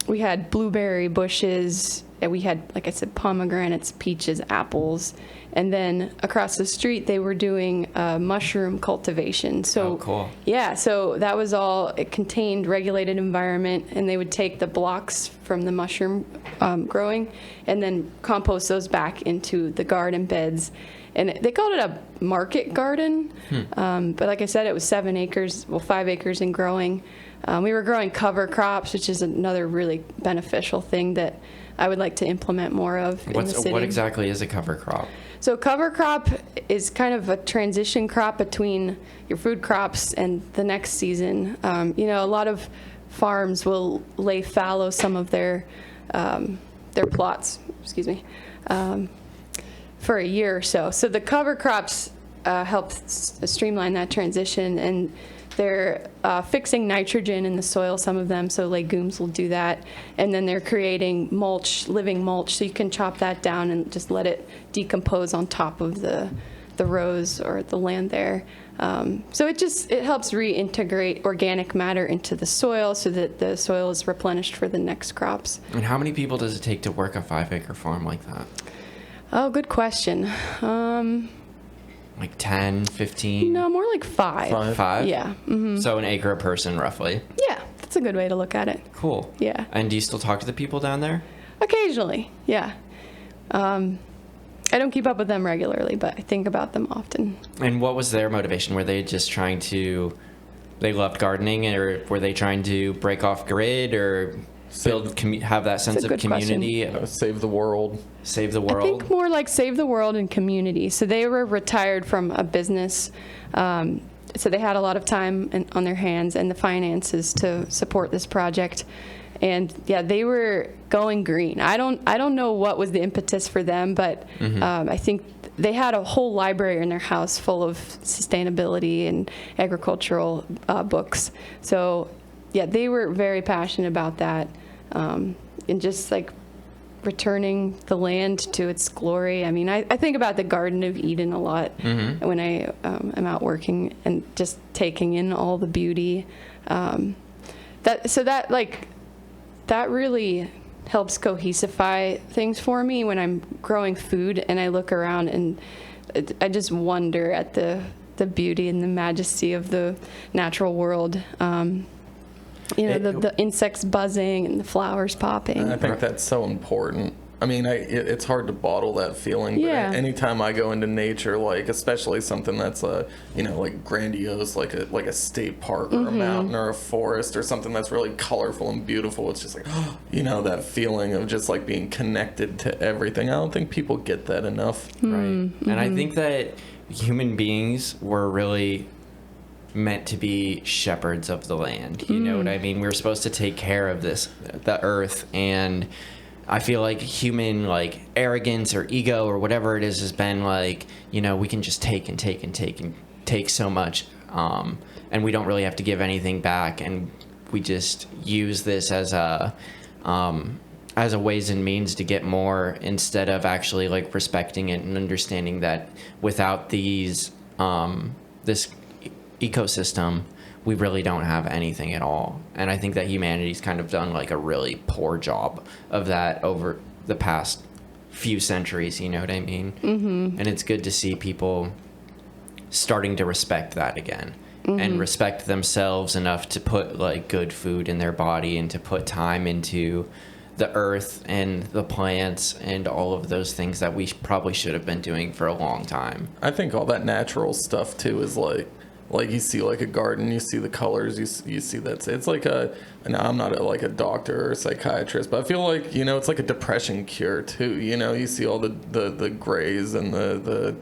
We had blueberry bushes, and we had, like I said, pomegranates, peaches, apples, and then across the street they were doing mushroom cultivation. So, oh, cool. Yeah, so that was all, it contained regulated environment, and they would take the blocks from the mushroom growing and then compost those back into the garden beds. And they called it a market garden, but like I said, it was 7 acres, 5 acres in growing. We were growing cover crops, which is another really beneficial thing that I would like to implement more of in the city. What exactly is a cover crop? So cover crop is kind of a transition crop between your food crops and the next season. A lot of farms will lay fallow some of their plots, for a year or so. So the cover crops help streamline that transition, and they're fixing nitrogen in the soil, some of them, so legumes will do that. And then they're creating mulch, living mulch, so you can chop that down and just let it decompose on top of the rows or the land there. So it helps reintegrate organic matter into the soil so that the soil is replenished for the next crops. And how many people does it take to work a 5-acre farm like that? Oh, good question. Like 10, 15? No, more like 5. 5? Yeah. Mm-hmm. So an acre a person, roughly. Yeah, that's a good way to look at it. Cool. Yeah. And do you still talk to the people down there? Occasionally, yeah. I don't keep up with them regularly, but I think about them often. And what was their motivation? Were they just trying to... They loved gardening, or were they trying to break off grid or have that sense of community? Save the world. Save the world? I think more like save the world and community. So they were retired from a business, so they had a lot of time on their hands and the finances to support this project. And yeah, they were going green. I don't know what was the impetus for them, but I think they had a whole library in their house full of sustainability and agricultural books. So yeah, they were very passionate about that, and just like returning the land to its glory. I mean, I think about the Garden of Eden a lot when I am out working and just taking in all the beauty. That really helps cohesify things for me when I'm growing food and I look around and I just wonder at the beauty and the majesty of the natural world. The insects buzzing and the flowers popping. I think that's so important. I mean, it's hard to bottle that feeling. Yeah. But anytime I go into nature, like especially something that's like grandiose, like a state park or a mountain or a forest or something that's really colorful and beautiful, it's just like, that feeling of just like being connected to everything. I don't think people get that enough. Right. And I think that human beings were really meant to be shepherds of the land. You know what I mean? We're supposed to take care of the earth, and I feel like human arrogance or ego or whatever it is has been we can just take and take and take and take so much, and we don't really have to give anything back, and we just use this as a as a ways and means to get more, instead of actually like respecting it and understanding that without these this ecosystem, we really don't have anything at all. And I think that humanity's kind of done like a really poor job of that over the past few centuries, you know what I mean? And it's good to see people starting to respect that again. And respect themselves enough to put like good food in their body and to put time into the earth and the plants and all of those things that we probably should have been doing for a long time. I think all that natural stuff too is like you see like a garden, you see the colors, you see that it's like now I'm not like a doctor or a psychiatrist, but I feel like, you know, it's like a depression cure too. You know, you see all the grays and the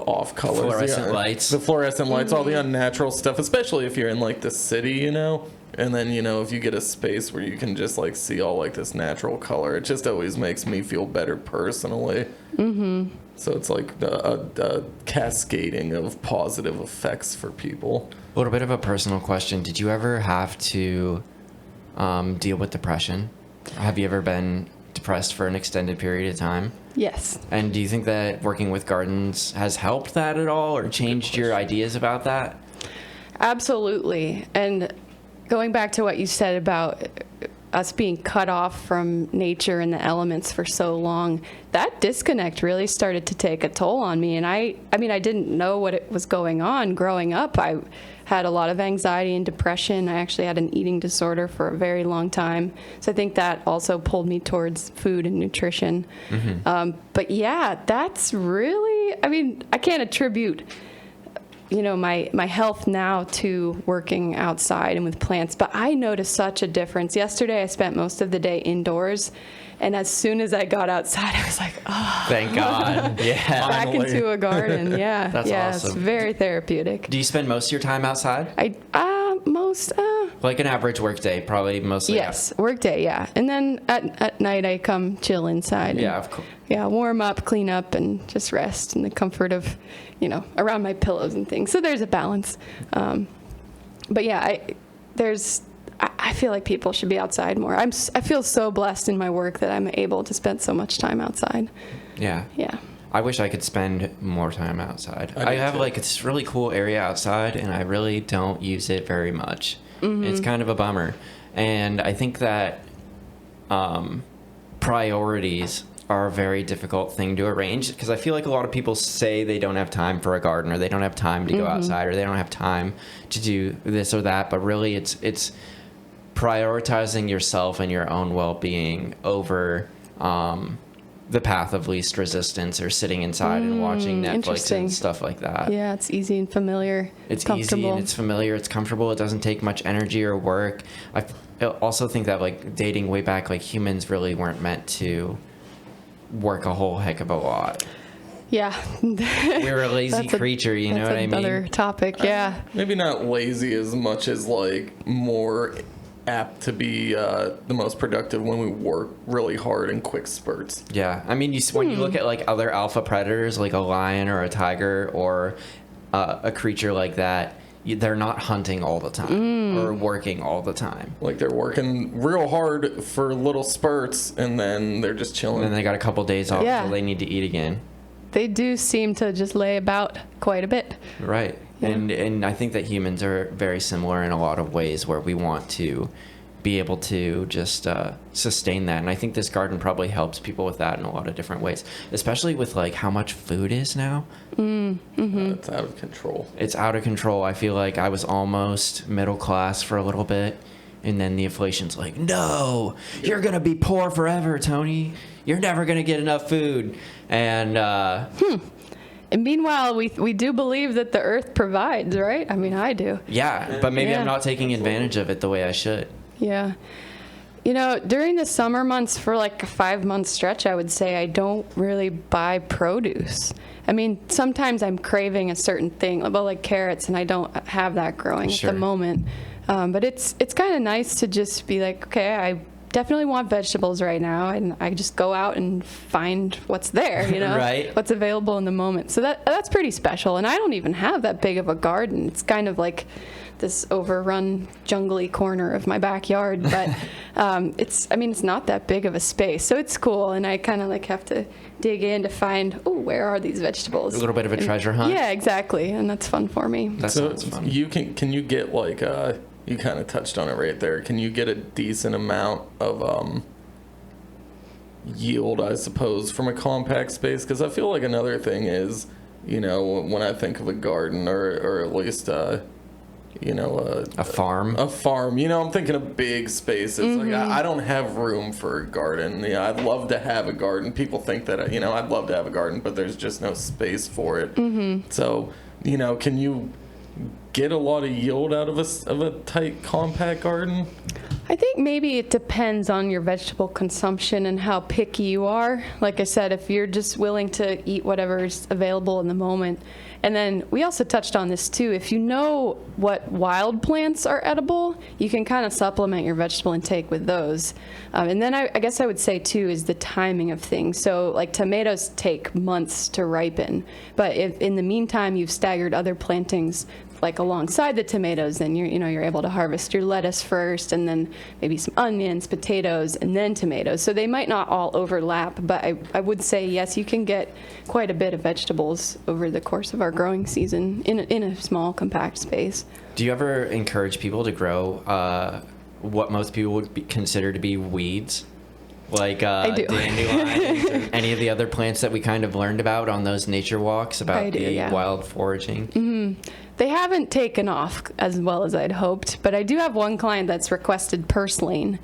off colors, Fluorescent lights. The fluorescent lights, all the unnatural stuff, especially if you're in like the city, you know. And then, you know, if you get a space where you can just like see all like this natural color, it just always makes me feel better personally. So it's like a cascading of positive effects for people. A little bit of a personal question. Did you ever have to deal with depression? Have you ever been depressed for an extended period of time? Yes. And do you think that working with gardens has helped that at all or changed your ideas about that? Absolutely. And going back to what you said about us being cut off from nature and the elements for so long, that disconnect really started to take a toll on me. And I mean, I didn't know what it was going on growing up. I had a lot of anxiety and depression. I actually had an eating disorder for a very long time. So I think that also pulled me towards food and nutrition. But yeah, that's really, I mean, I can't attribute, you know, my health now to working outside and with plants, but I noticed such a difference. Yesterday, I spent most of the day indoors, and as soon as I got outside, I was like, oh. Thank God. Yeah. Back into a garden. Yeah. That's yeah, awesome. It's very therapeutic. Do you spend most of your time outside? Like an average work day, probably mostly. Yes, work day, yeah. And then at night, I come chill inside. Yeah, of course. Yeah, warm up, clean up, and just rest in the comfort of, you know, around my pillows and things. So there's a balance. But yeah, I feel like people should be outside more. I feel so blessed in my work that I'm able to spend so much time outside. Yeah. Yeah. I wish I could spend more time outside. I have too. like this really cool area outside, and I really don't use it very much. It's kind of a bummer. And I think that priorities are a very difficult thing to arrange, because I feel like a lot of people say they don't have time for a garden, or they don't have time to go outside, or they don't have time to do this or that. But really, it's prioritizing yourself and your own well-being over the path of least resistance, or sitting inside and watching Netflix and stuff like that. Yeah, it's easy and familiar. It's easy and it's familiar. It's comfortable. It doesn't take much energy or work. I also think that like dating way back, like humans really weren't meant to work a whole heck of a lot. Yeah. We're a lazy creature, you know what I mean? That's another topic, yeah. Maybe not lazy as much as like more apt to be the most productive when we work really hard in quick spurts. Yeah, I mean, when you look at like other alpha predators, like a lion or a tiger or a creature like that, they're not hunting all the time or working all the time. Like they're working real hard for little spurts, and then they're just chilling. And then they got a couple days off, Yeah. so they need to eat again. They do seem to just lay about quite a bit. Right. Yeah. And I think that humans are very similar in a lot of ways, where we want to be able to just sustain that. And I think this garden probably helps people with that in a lot of different ways, especially with like how much food is now. It's out of control. It's out of control. I feel like I was almost middle class for a little bit, and then the inflation's like, no, you're gonna be poor forever, Tony. You're never gonna get enough food. And And meanwhile, we do believe that the earth provides, right? I mean, I do. yeah, but maybe Yeah. I'm not taking advantage of it the way I should. Yeah. You know, during the summer months, for like a 5-month stretch, I would say I don't really buy produce. I mean, sometimes I'm craving a certain thing, about like carrots, and I don't have that growing Sure. at the moment. But it's kind of nice to just be like, okay, definitely want vegetables right now, and I just go out and find what's there, Right. what's available in the moment. So that's pretty special. And I don't even have that big of a garden. It's kind of like this overrun jungly corner of my backyard, but it's not that big of a space, so it's cool. And I kind of like have to dig in to find, where are these vegetables? A little bit of a treasure hunt. Yeah, exactly, and that's fun for me. That So sounds fun. can you get like you kind of touched on it right there. Can you get a decent amount of yield, I suppose, from a compact space? Because I feel like another thing is, when I think of a garden or at least a farm. A farm. I'm thinking of big spaces. Like I don't have room for a garden. Yeah, I'd love to have a garden. People think that I'd love to have a garden, but there's just no space for it. So can you get a lot of yield out of a tight compact garden? I think maybe it depends on your vegetable consumption and how picky you are. Like I said, if you're just willing to eat whatever's available in the moment. And then we also touched on this too. If you know what wild plants are edible, you can kind of supplement your vegetable intake with those. And then I guess I would say too is the timing of things. So like tomatoes take months to ripen, but if in the meantime you've staggered other plantings like alongside the tomatoes, then you're able to harvest your lettuce first, and then maybe some onions, potatoes, and then tomatoes. So they might not all overlap, but I would say yes, you can get quite a bit of vegetables over the course of our growing season in a small compact space. Do you ever encourage people to grow what most people would consider to be weeds? Like I do. dandelions or any of the other plants that we kind of learned about on those nature walks about I do, the yeah. wild foraging? They haven't taken off as well as I'd hoped, but I do have one client that's requested purslane.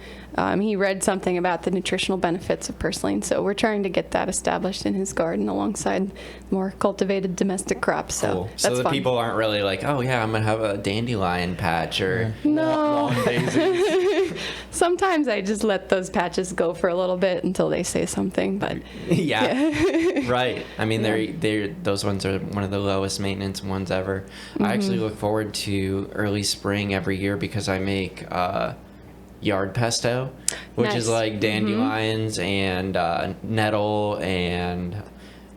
He read something about the nutritional benefits of purslane, so we're trying to get that established in his garden alongside more cultivated domestic crops. So Cool. that's So the fun. people aren't really like, oh yeah, I'm gonna have a dandelion patch or No. Lawn daisies. Sometimes I just let those patches go for a little bit until they say something, but yeah, right. I mean, they're those ones are one of the lowest maintenance ones ever. I actually look forward to early spring every year because I make yard pesto, which is Nice. like dandelions and nettle and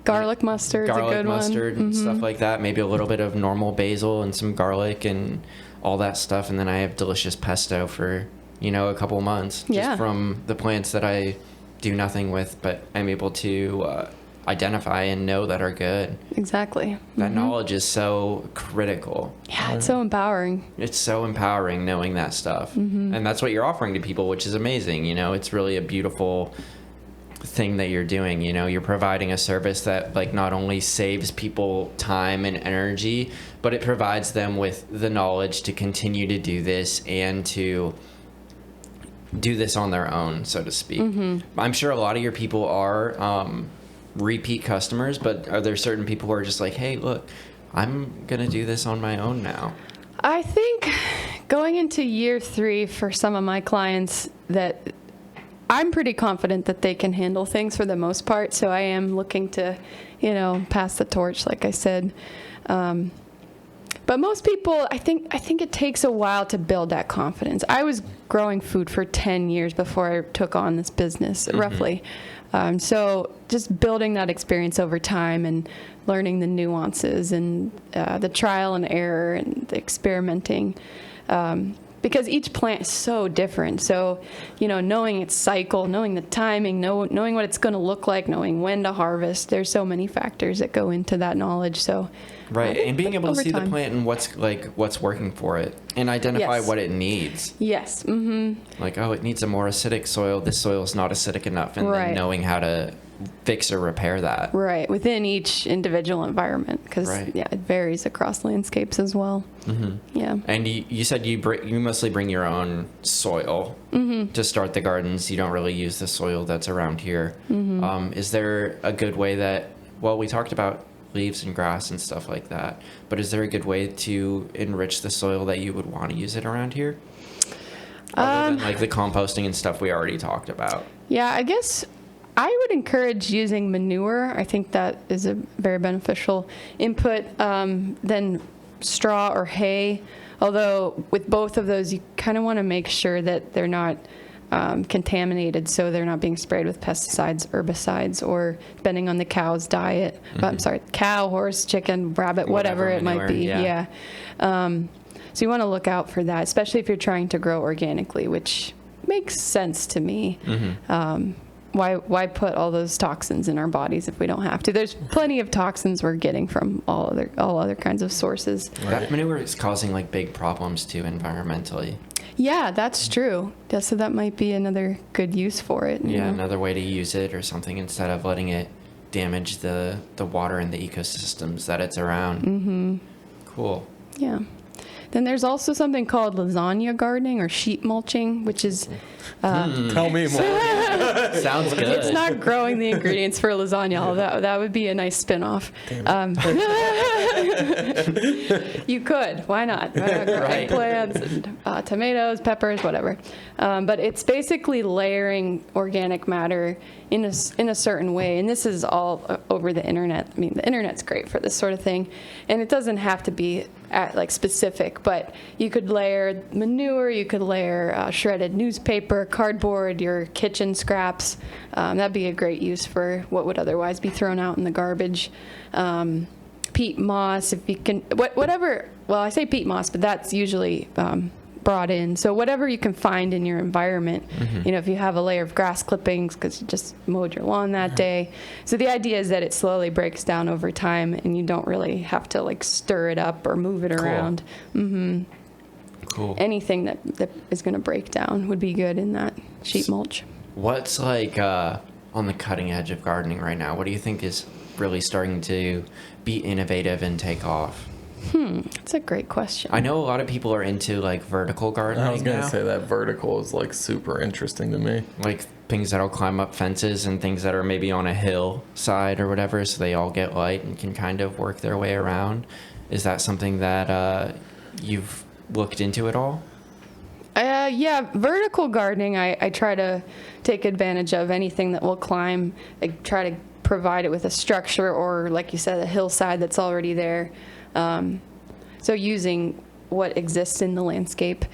garlic mustard's a garlic good mustard one. and stuff like that. Maybe a little bit of normal basil and some garlic and all that stuff, and then I have delicious pesto for a couple months just Yeah. from the plants that I do nothing with, but I'm able to identify and know that are good. Exactly. That knowledge is so critical. Yeah, it's so empowering. It's so empowering knowing that stuff. And that's what you're offering to people, which is amazing. It's really a beautiful thing that you're doing. You're providing a service that like not only saves people time and energy, but it provides them with the knowledge to continue to do this and to do this on their own, so to speak. I'm sure a lot of your people are repeat customers, but are there certain people who are just like, hey, look, I'm gonna do this on my own now? I think going into year 3 for some of my clients that I'm pretty confident that they can handle things for the most part, so I am looking to, pass the torch, like I said. But most people, I think it takes a while to build that confidence. I was growing food for 10 years before I took on this business, roughly. So just building that experience over time and learning the nuances and the trial and error and the experimenting. Because each plant is so different. So, knowing its cycle, knowing the timing, knowing what it's going to look like, knowing when to harvest, there's so many factors that go into that knowledge. So, Right, and being able to over see time. the plant and what's working for it, and identify Yes. what it needs. Yes. Like, oh, it needs a more acidic soil. This soil is not acidic enough, and then Right. knowing how to fix or repair that. Right, within each individual environment, because Right. it varies across landscapes as well. Yeah. And you said you mostly bring your own soil to start the gardens. You don't really use the soil that's around here. Is there a good way that? Well, we talked about leaves and grass and stuff like that, but is there a good way to enrich the soil that you would want to use it around here? Other than like the composting and stuff we already talked about. Yeah, I guess I would encourage using manure. I think that is a very beneficial input. Then straw or hay. Although with both of those, you kind of want to make sure that they're not contaminated, so they're not being sprayed with pesticides, herbicides, or depending on the cow's diet. I'm sorry, cow, horse, chicken, rabbit, whatever it might manure, be. yeah. So you want to look out for that, especially if you're trying to grow organically, which makes sense to me. Why put all those toxins in our bodies if we don't have to? There's plenty of toxins we're getting from all other kinds of sources. That manure is causing like big problems too environmentally. Yeah, that's true. Yeah, so that might be another good use for it. you Yeah, know? another way to use it or something instead of letting it damage the water and the ecosystems that it's around. Cool. Yeah. Then there's also something called lasagna gardening or sheet mulching, which is Tell me more. Sounds good. it's not growing the ingredients for lasagna, although that would be a nice spin-off. You could. Why not? Why not grow Right. eggplants and tomatoes, peppers, whatever. But it's basically layering organic matter in a certain way. And this is all over the internet. I mean, the internet's great for this sort of thing. And it doesn't have to be specific, but you could layer manure, you could layer shredded newspaper, cardboard, your kitchen scraps. That'd be a great use for what would otherwise be thrown out in the garbage. Peat moss, if you can, whatever. Well, I say peat moss, but that's usually brought in. So whatever you can find in your environment, if you have a layer of grass clippings because you just mowed your lawn that day. So the idea is that it slowly breaks down over time, and you don't really have to like stir it up or move it around. Cool. Anything that is going to break down would be good in that sheet mulch. What's like on the cutting edge of gardening right now? What do you think is really starting to be innovative and take off? That's a great question. I know a lot of people are into like vertical gardening I was gonna now. say that vertical is like super interesting to me. Like things that'll climb up fences and things that are maybe on a hillside or whatever, so they all get light and can kind of work their way around. Is that something that you've looked into at all? Yeah, vertical gardening, I try to take advantage of anything that will climb. I try to provide it with a structure or, like you said, a hillside that's already there. So using what exists in the landscape.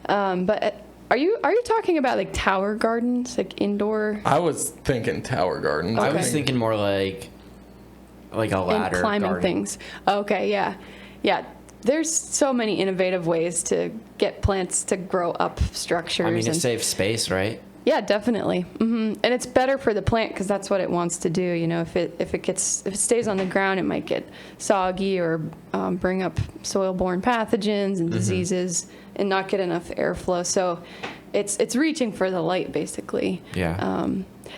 But are you talking about like tower gardens, like indoor? I was thinking tower gardens. I Okay. was thinking more like a ladder And climbing garden. things. Okay, yeah. Yeah. There's so many innovative ways to get plants to grow up structures. I mean, it and saves space, right? yeah, definitely. And it's better for the plant because that's what it wants to do. If it stays on the ground, it might get soggy or bring up soil-borne pathogens and diseases and not get enough airflow. So it's reaching for the light basically. Yeah.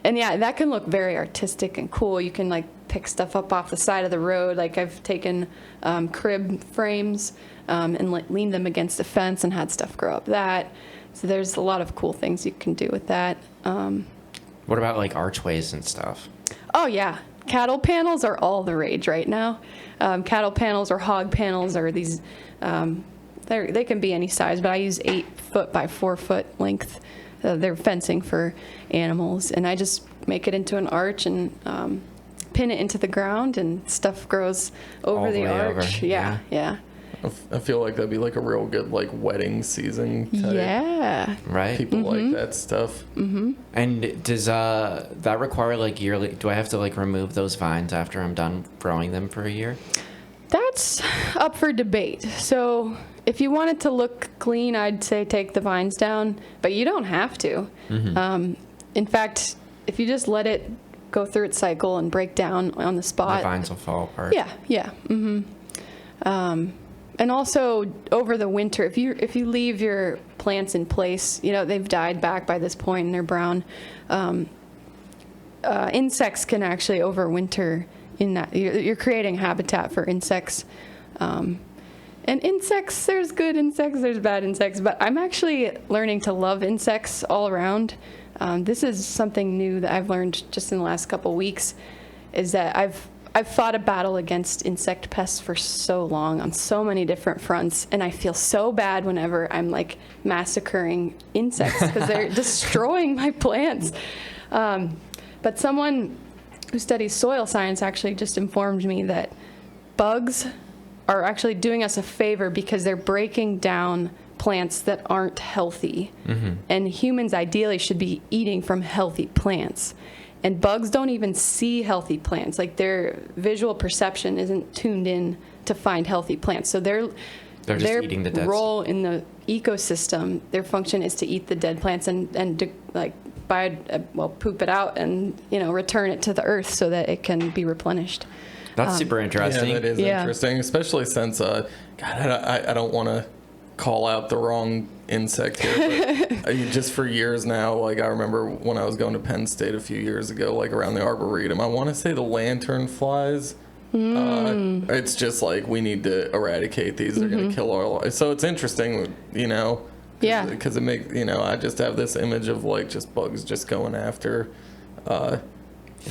And yeah, that can look very artistic and cool. You can like pick stuff up off the side of the road. Like I've taken crib frames and leaned them against a fence and had stuff grow up that. So there's a lot of cool things you can do with that. What about like archways and stuff? Oh yeah, cattle panels are all the rage right now. Cattle panels or hog panels are these. They can be any size, but I use 8-foot by 4-foot length. They're fencing for animals, and I just make it into an arch and pin it into the ground, and stuff grows over All the the way arch. over, Yeah, yeah. yeah, I feel like that'd be like a real good like wedding season type. yeah. Right? People like that stuff. And does that require like yearly? Do I have to like remove those vines after I'm done growing them for a year? That's up for debate. So if you want it to look clean, I'd say take the vines down, but you don't have to. In fact, if you just let it go through its cycle and break down on the The spot. vines will fall apart. Yeah. And also over the winter, if you leave your plants in place, they've died back by this point and they're brown. Insects can actually overwinter in that. You're creating habitat for insects. And insects, there's good insects, there's bad insects, but I'm actually learning to love insects all around. This is something new that I've learned just in the last couple weeks, is that I've fought a battle against insect pests for so long on so many different fronts, and I feel so bad whenever I'm like massacring insects because they're destroying my plants. But someone who studies soil science actually just informed me that bugs are actually doing us a favor because they're breaking down plants that aren't healthy. And humans ideally should be eating from healthy plants. And bugs don't even see healthy plants. Like, their visual perception isn't tuned in to find healthy plants. So They're just their eating the dead role in the ecosystem, their function is to eat the dead plants and poop it out and, return it to the earth so that it can be replenished. That's super interesting. Yeah, that is interesting, especially since, God, I don't want to call out the wrong insect here, but just for years now, like, I remember when I was going to Penn State a few years ago, like around the Arboretum, I want to say the lantern flies. It's just like, we need to eradicate these. They're going to kill our lives. So it's interesting, Yeah. because it makes, I just have this image of like just bugs just going after The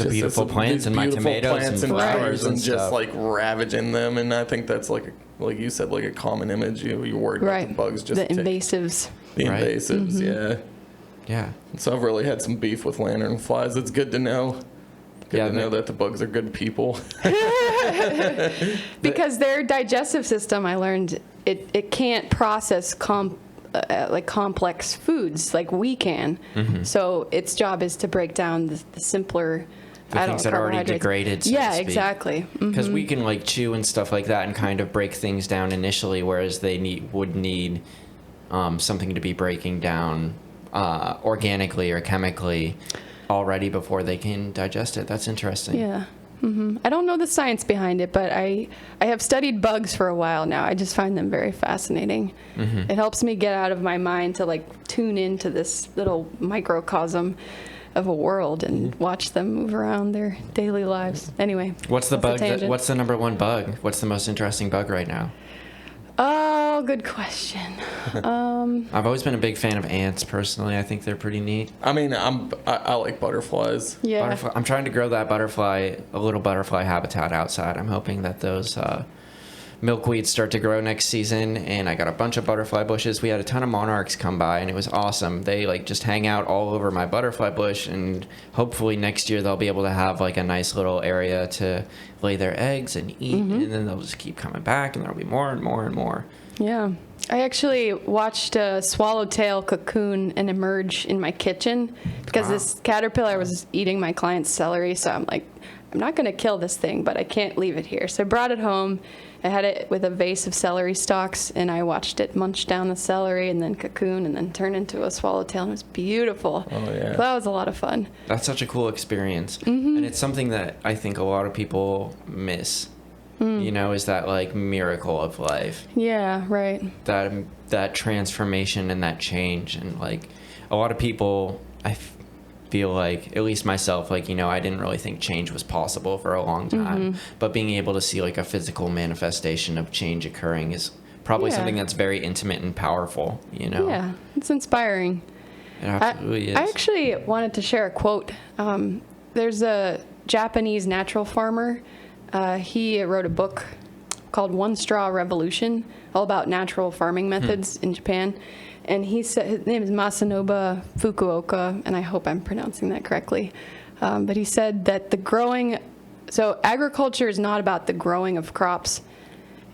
beautiful plants and my tomatoes and flowers and just stuff. like ravaging them. And I think that's like you said, like a common image. You're worried about the bugs just the invasives. The invasives, yeah. Yeah. So I've really had some beef with lanternflies. It's good to know. Good to know that the bugs are good people. Because their digestive system, I learned, it can't process complex foods like we can. So its job is to break down the simpler, things that are already carbohydrates. degraded, so yeah, to speak. exactly. Because we can like chew and stuff like that and kind of break things down initially, whereas they would need something to be breaking down organically or chemically already before they can digest it. That's interesting. Yeah. I don't know the science behind it, but I have studied bugs for a while now. I just find them very fascinating. It helps me get out of my mind to like tune into this little microcosm of a world and watch them move around their daily lives. Anyway, What's the that's a bug? tangent. What's the number one bug? What's the most interesting bug right now? Oh, good question. I've always been a big fan of ants personally. I think they're pretty neat. I mean, I like butterflies. Yeah. I'm trying to grow that a little butterfly habitat outside. I'm hoping that those milkweeds start to grow next season, and I got a bunch of butterfly bushes. We had a ton of monarchs come by, and it was awesome. They like just hang out all over my butterfly bush, and hopefully next year they'll be able to have like a nice little area to lay their eggs and eat, and then they'll just keep coming back, and there'll be more and more and more. Yeah. I actually watched a swallowtail cocoon and emerge in my kitchen because this caterpillar was eating my client's celery. So I'm like, I'm not going to kill this thing, but I can't leave it here. So I brought it home. I had it with a vase of celery stalks, and I watched it munch down the celery and then cocoon and then turn into a swallowtail. And it was beautiful. Oh, yeah. So that was a lot of fun. That's such a cool experience. And it's something that I think a lot of people miss. Is that like miracle of life. Yeah, right. That transformation and that change. And like a lot of people, I feel like, at least myself, like, I didn't really think change was possible for a long time. But being able to see like a physical manifestation of change occurring is probably something that's very intimate and powerful, Yeah, it's inspiring. It absolutely is. I actually wanted to share a quote. There's a Japanese natural farmer. He wrote a book called One Straw Revolution, all about natural farming methods in Japan. And he said, his name is Masanobu Fukuoka, and I hope I'm pronouncing that correctly. But he said that so agriculture is not about the growing of crops.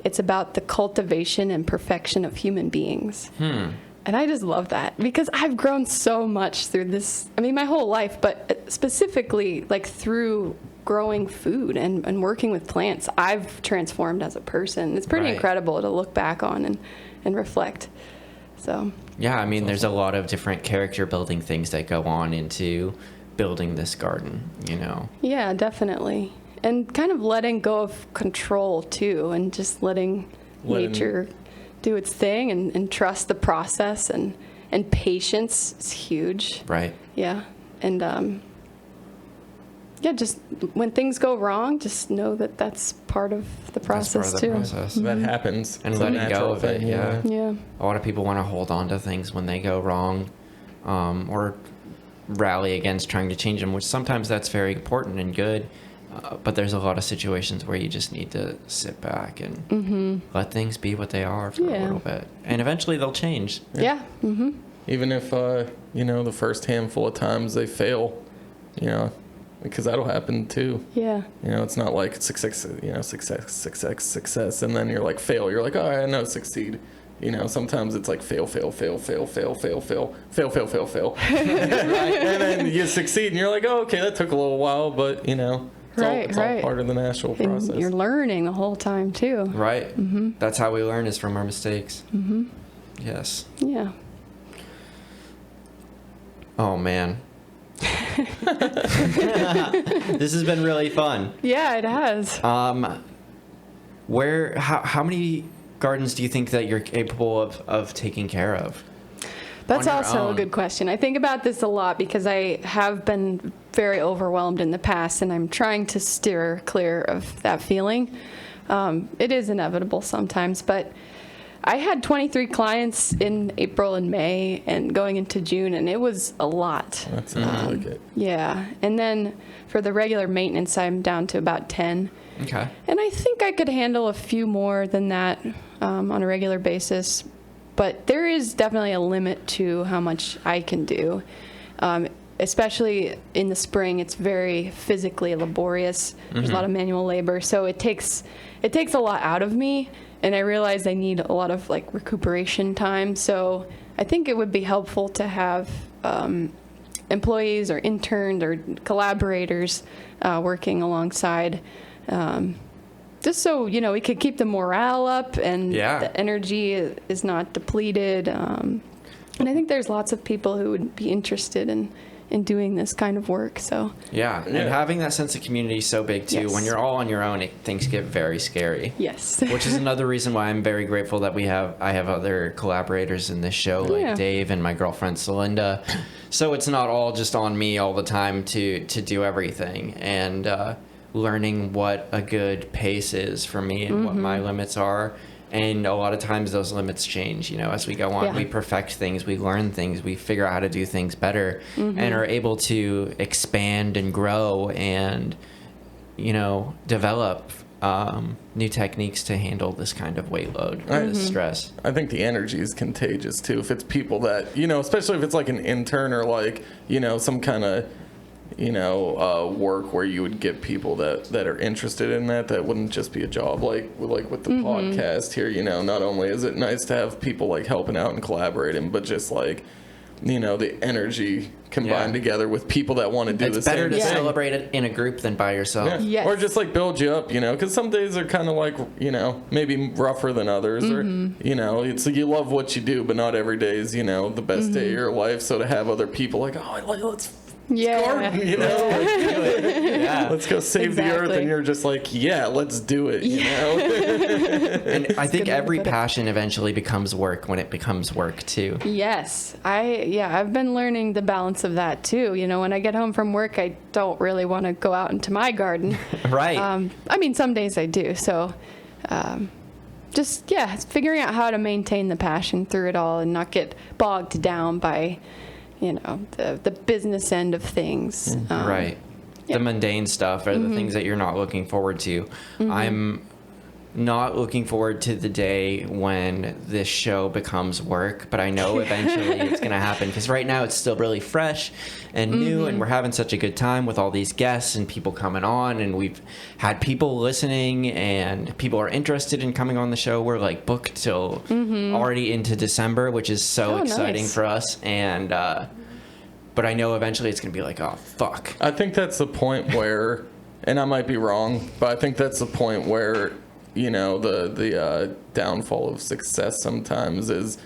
It's about the cultivation and perfection of human beings. And I just love that because I've grown so much through this, my whole life, but specifically like through growing food and working with plants, I've transformed as a person. It's pretty incredible to look back on and reflect. So yeah, there's a lot of different character building things that go on into building this garden, Yeah, definitely. And kind of letting go of control too, and just letting nature do its thing and trust the process and patience is huge. Right. Yeah. And just when things go wrong, just know that that's part of the process too. That happens. And It's a letting go natural of it, thing, yeah. Yeah. A lot of people want to hold on to things when they go wrong, or rally against trying to change them, which sometimes that's very important and good. But there's a lot of situations where you just need to sit back and let things be what they are for a little bit. And eventually they'll change. Yeah. Even if, the first handful of times they fail, because that'll happen too. Yeah. It's not like success, success, and then you're like fail. You're like, oh, I know, succeed. you know, sometimes it's like fail, fail, fail, fail, fail, fail, fail, fail, fail, fail, fail. And then you succeed and you're like, oh, okay, that took a little while, but, you know, it's all part of the natural process. And you're learning the whole time, too. Right. That's how we learn, is from our mistakes. Yes. Yeah. Oh, man. This has been really fun. Yeah, it has. How many gardens do you think that you're capable of taking care of? That's on your also a own? good question. I think about this a lot because I have been very overwhelmed in the past, and I'm trying to steer clear of that feeling. It is inevitable sometimes, but I had 23 clients in April and May and going into June, and it was a lot. That sounds like it. Yeah. And then for the regular maintenance, I'm down to about 10. Okay. And I think I could handle a few more than that on a regular basis. But there is definitely a limit to how much I can do. Especially in the spring, it's very physically laborious. There's a lot of manual labor. So it takes a lot out of me. And I realize I need a lot of like recuperation time. So I think it would be helpful to have employees or interns or collaborators working alongside, just so, you know, we could keep the morale up and the energy is not depleted. And I think there's lots of people who would be interested in doing this kind of work. So And having that sense of community is so big too. Yes. When you're all on your own, things get very scary. yes. Which is another reason why I'm very grateful that I have other collaborators in this show, like Dave and my girlfriend Celinda. So it's not all just on me all the time to do everything, and learning what a good pace is for me and what my limits are. And a lot of times those limits change, you know, as we go on. Yeah. We perfect things, we learn things, we figure out how to do things better, and are able to expand and grow and, you know, develop new techniques to handle this kind of weight load or this stress. I think the energy is contagious too. If it's people that, you know, especially if it's like an intern or like, you know, some kind of, you know, work where you would get people that are interested in that wouldn't just be a job. Like with the podcast here, you know, not only is it nice to have people like helping out and collaborating, but just like, you know, the energy combined together with people that want to do the same thing. It's better to celebrate it in a group than by yourself. Yeah. Yes. Or just like build you up, you know, because some days are kind of like, you know, maybe rougher than others, or, you know, it's like you love what you do, but not every day is, you know, the best day of your life. So to have other people like, oh, let's garden, you know, let's go save the earth, and you're just like, let's do it, you know. And I think every passion eventually becomes work when it becomes work too. Yes. I've been learning the balance of that too. You know, when I get home from work, I don't really want to go out into my garden. Right. I mean, some days I do. So just, figuring out how to maintain the passion through it all and not get bogged down by, you know, the business end of things. Right. The mundane stuff or the things that you're not looking forward to. I'm not looking forward to the day when this show becomes work, but I know eventually it's going to happen, because right now it's still really fresh and new, and we're having such a good time with all these guests and people coming on, and we've had people listening and people are interested in coming on the show. We're like booked till already into December, which is so exciting for us. And but I know eventually it's going to be like, oh fuck. I think that's the point where, and I might be wrong, but I think that's the point where, you know, the downfall of success sometimes is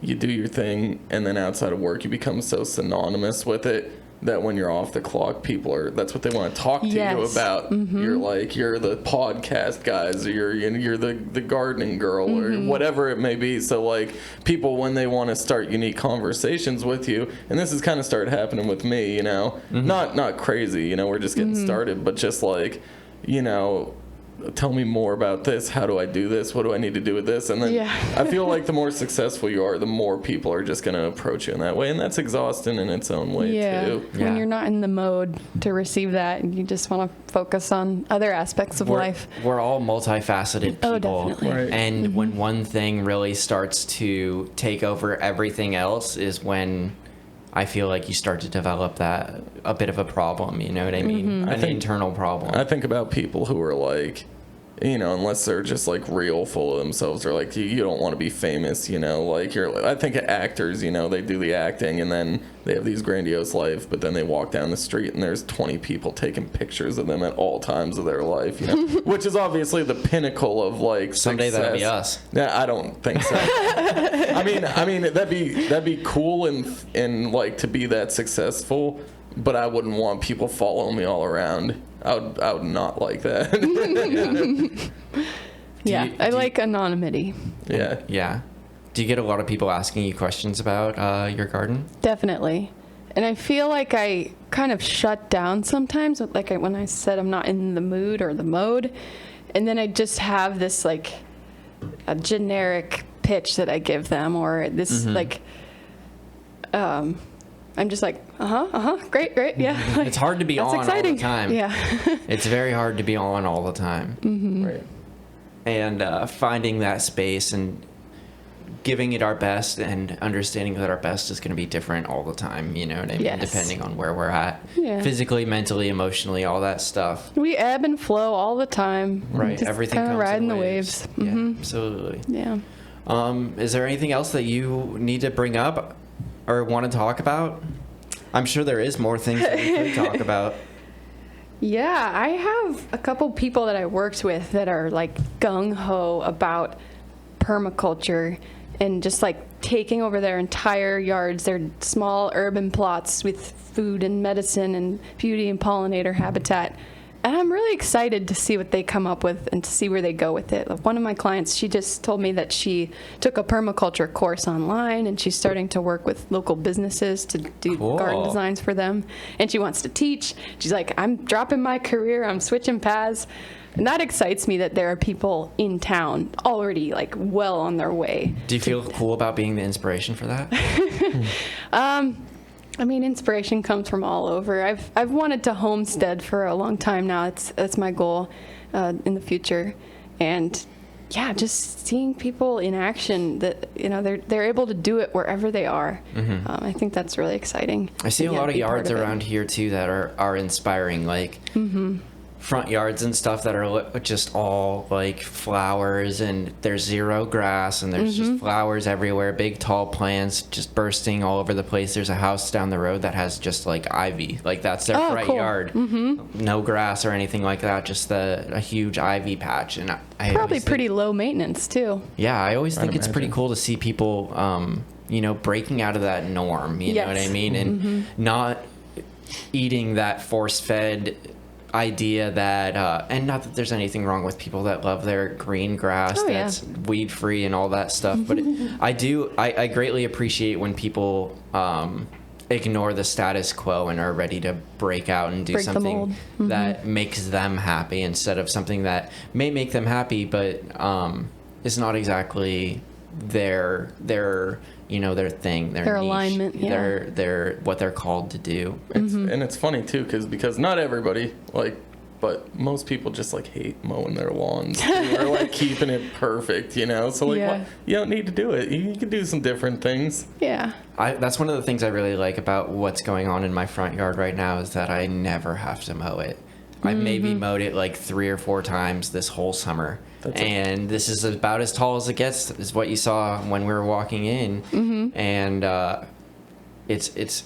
you do your thing, and then outside of work you become so synonymous with it that when you're off the clock, that's what they want to talk to you about. You're the podcast guys, or you're the gardening girl, or whatever it may be. So like, people, when they want to start unique conversations with you, and this has kind of started happening with me, you know, not crazy, you know, we're just getting started, but just like, you know, tell me more about this. How do I do this? What do I need to do with this? And then I feel like the more successful you are, the more people are just going to approach you in that way. And that's exhausting in its own way, too. When you're not in the mode to receive that, and you just want to focus on other aspects of life. We're all multifaceted people. Oh, definitely. Right. And when one thing really starts to take over everything else is when I feel like you start to develop a bit of a problem, you know what I mean? An internal problem. I think about people who are like, you know, unless they're just like real full of themselves, or like you don't want to be famous, you know, like I think actors, you know, they do the acting and then they have these grandiose life, but then they walk down the street and there's 20 people taking pictures of them at all times of their life, you know, which is obviously the pinnacle of like Someday success. that'll be us. Yeah, I don't think so. I mean that'd be cool and like to be that successful, but I wouldn't want people following me all around. I would not like that. I like anonymity. Yeah. Yeah. Do you get a lot of people asking you questions about your garden? Definitely. And I feel like I kind of shut down sometimes, like when I said I'm not in the mood or the mode. And then I just have this like a generic pitch that I give them, or this like, I'm just like, great, yeah. Like, It's hard to be that's on exciting. all the time. Yeah. It's very hard to be on all the time. Right. And finding that space and giving it our best and understanding that our best is going to be different all the time, you know what I mean? Yes. Depending on where we're at. Yeah. Physically, mentally, emotionally, all that stuff. We ebb and flow all the time. Right. Just Everything kind of comes in riding the waves. Yeah, absolutely. Yeah. Is there anything else that you need to bring up or want to talk about? I'm sure there is more things that we could talk about. Yeah, I have a couple people that I worked with that are like gung-ho about permaculture and just like taking over their entire yards, their small urban plots with food and medicine and beauty and pollinator habitat. And I'm really excited to see what they come up with and to see where they go with it. One of my clients, she just told me that she took a permaculture course online and she's starting to work with local businesses to do Cool. garden designs for them. And she wants to teach. She's like, I'm dropping my career, I'm switching paths. And that excites me that there are people in town already like well on their way. Do you feel cool about being the inspiration for that? I mean, inspiration comes from all over. I've wanted to homestead for a long time now. That's my goal in the future, and yeah, just seeing people in action that you know they're able to do it wherever they are. I think that's really exciting. I see a lot of be part yards of it. around here too that are inspiring, like front yards and stuff that are just all like flowers and there's zero grass and there's just flowers everywhere, big tall plants just bursting all over the place. There's a house down the road that has just like ivy, like that's their front cool. yard. No grass or anything like that, just a huge ivy patch. And I Probably always think- pretty low maintenance too. yeah, I always think it's pretty imagine. cool to see people, you know, breaking out of that norm, you know what I Yes. mean? And not eating that force-fed idea that, and not that there's anything wrong with people that love their green grass Oh, yeah. that's weed-free and all that stuff, but I greatly appreciate when people ignore the status quo and are ready to break out and do Break the something mold. that makes them happy instead of something that may make them happy but is not exactly their you know their thing, their niche, alignment, yeah. their what they're called to do. And it's funny too, because not everybody but most people just like hate mowing their lawns too, or like keeping it perfect, you know. So like, Yeah. you don't need to do it. You can do some different things. Yeah. That's one of the things I really like about what's going on in my front yard right now is that I never have to mow it. I maybe mowed it like 3 or 4 times this whole summer. And this is about as tall as it gets, is what you saw when we were walking in. And it's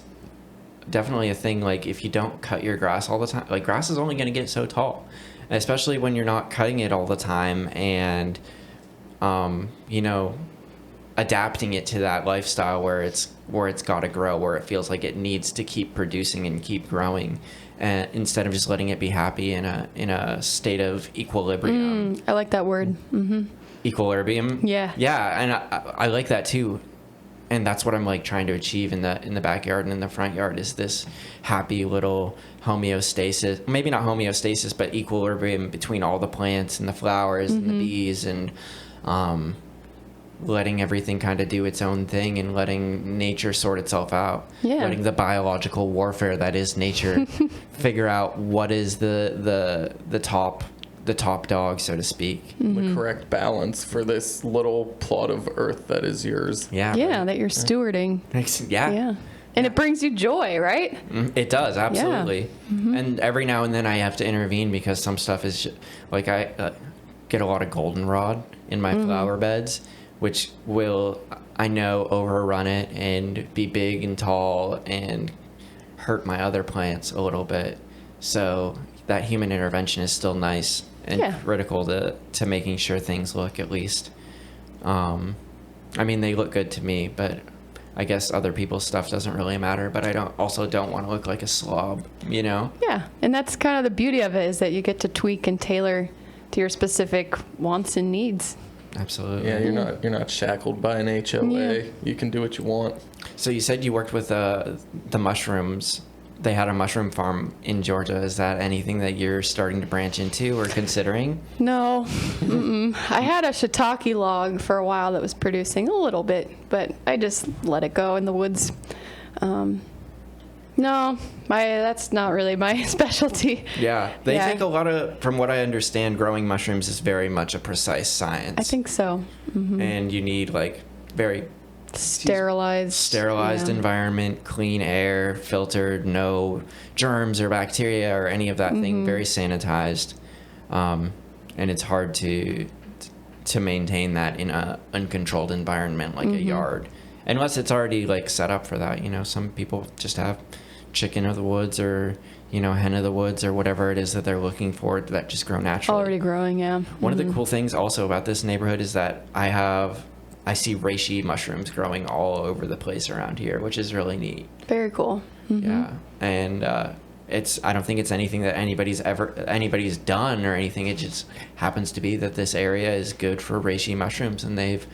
definitely a thing, like if you don't cut your grass all the time, like grass is only going to get so tall, especially when you're not cutting it all the time and you know, adapting it to that lifestyle where it's got to grow, where it feels like it needs to keep producing and keep growing, and instead of just letting it be happy in a state of equilibrium. I like that word. Equilibrium. Yeah. Yeah, and I like that too. And that's what I'm like trying to achieve in the backyard and in the front yard, is this happy little homeostasis, maybe not homeostasis, but equilibrium between all the plants and the flowers and the bees, and letting everything kind of do its own thing and letting nature sort itself out. Yeah. Letting the biological warfare that is nature figure out what is the top dog, so to speak. The correct balance for this little plot of earth that is yours. Yeah. Yeah, that you're stewarding. Yeah. Yeah. And it brings you joy, right? It does, absolutely. And every now and then I have to intervene because some stuff is like get a lot of goldenrod in my flower beds, which will, I know, overrun it and be big and tall and hurt my other plants a little bit. So that human intervention is still nice and critical to making sure things look, at least. I mean, they look good to me, but I guess other people's stuff doesn't really matter. But I don't want to look like a slob, you know? Yeah, and that's kind of the beauty of it, is that you get to tweak and tailor to your specific wants and needs. Absolutely. Yeah, you're not shackled by an HOA. Yeah. You can do what you want. So you said you worked with the mushrooms. They had a mushroom farm in Georgia. Is that anything that you're starting to branch into or considering? No, I had a shiitake log for a while that was producing a little bit, but I just let it go in the woods. No, that's not really my specialty. Yeah, they think a lot of, from what I understand, growing mushrooms is very much a precise science. I think so. And you need like very sterilized environment, clean air, filtered, no germs or bacteria or any of that thing, very sanitized. And it's hard to maintain that in a uncontrolled environment like a yard, unless it's already like set up for that. You know, some people just have chicken of the woods or, you know, hen of the woods or whatever it is that they're looking for that just grow naturally. Already growing, yeah. One of the cool things also about this neighborhood is that I see reishi mushrooms growing all over the place around here, which is really neat. Very cool. Yeah, and I don't think it's anything that anybody's done or anything. It just happens to be that this area is good for reishi mushrooms, and they've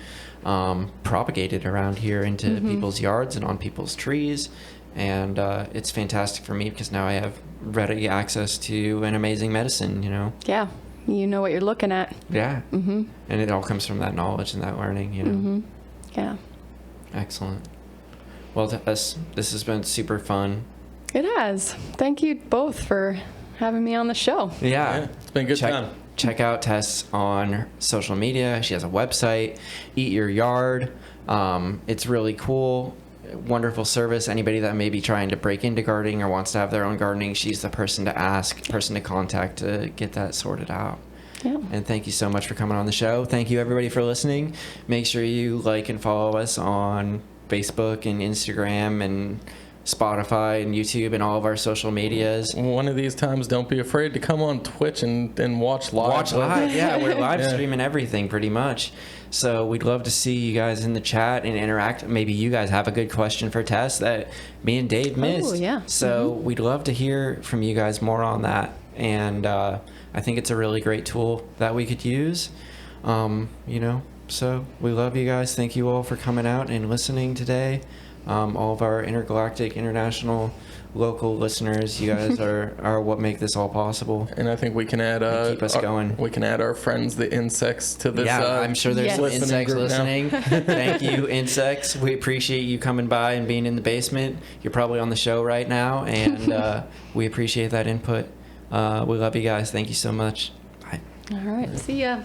propagated around here into people's yards and on people's trees. And it's fantastic for me because now I have ready access to an amazing medicine, you know? Yeah, you know what you're looking at. Yeah. And it all comes from that knowledge and that learning, you know? Yeah. Excellent. Well, this has been super fun. It has. Thank you both for having me on the show. Yeah. It's been a good time. Check out Tess on social media. She has a website, Eat Your Yard. It's really cool. Wonderful service. Anybody that may be trying to break into gardening or wants to have their own gardening, she's the person to contact to get that sorted out. Yeah. And thank you so much for coming on the show. Thank you everybody for listening. Make sure you like and follow us on Facebook and Instagram and Spotify and YouTube and all of our social medias. One of these times, don't be afraid to come on Twitch and watch live. Watch live, yeah. We're live streaming everything pretty much. So we'd love to see you guys in the chat and interact. Maybe you guys have a good question for Tess that me and Dave missed. Oh, yeah. So we'd love to hear from you guys more on that. And I think it's a really great tool that we could use. You know, so we love you guys. Thank you all for coming out and listening today. All of our intergalactic, international, local listeners, you guys are what make this all possible. And I think we can add keep us going. We can add our friends, the insects, to this. Yeah, I'm sure there's some insects listening. Thank you, insects. We appreciate you coming by and being in the basement. You're probably on the show right now, and we appreciate that input. We love you guys. Thank you so much. Bye. All right. See ya.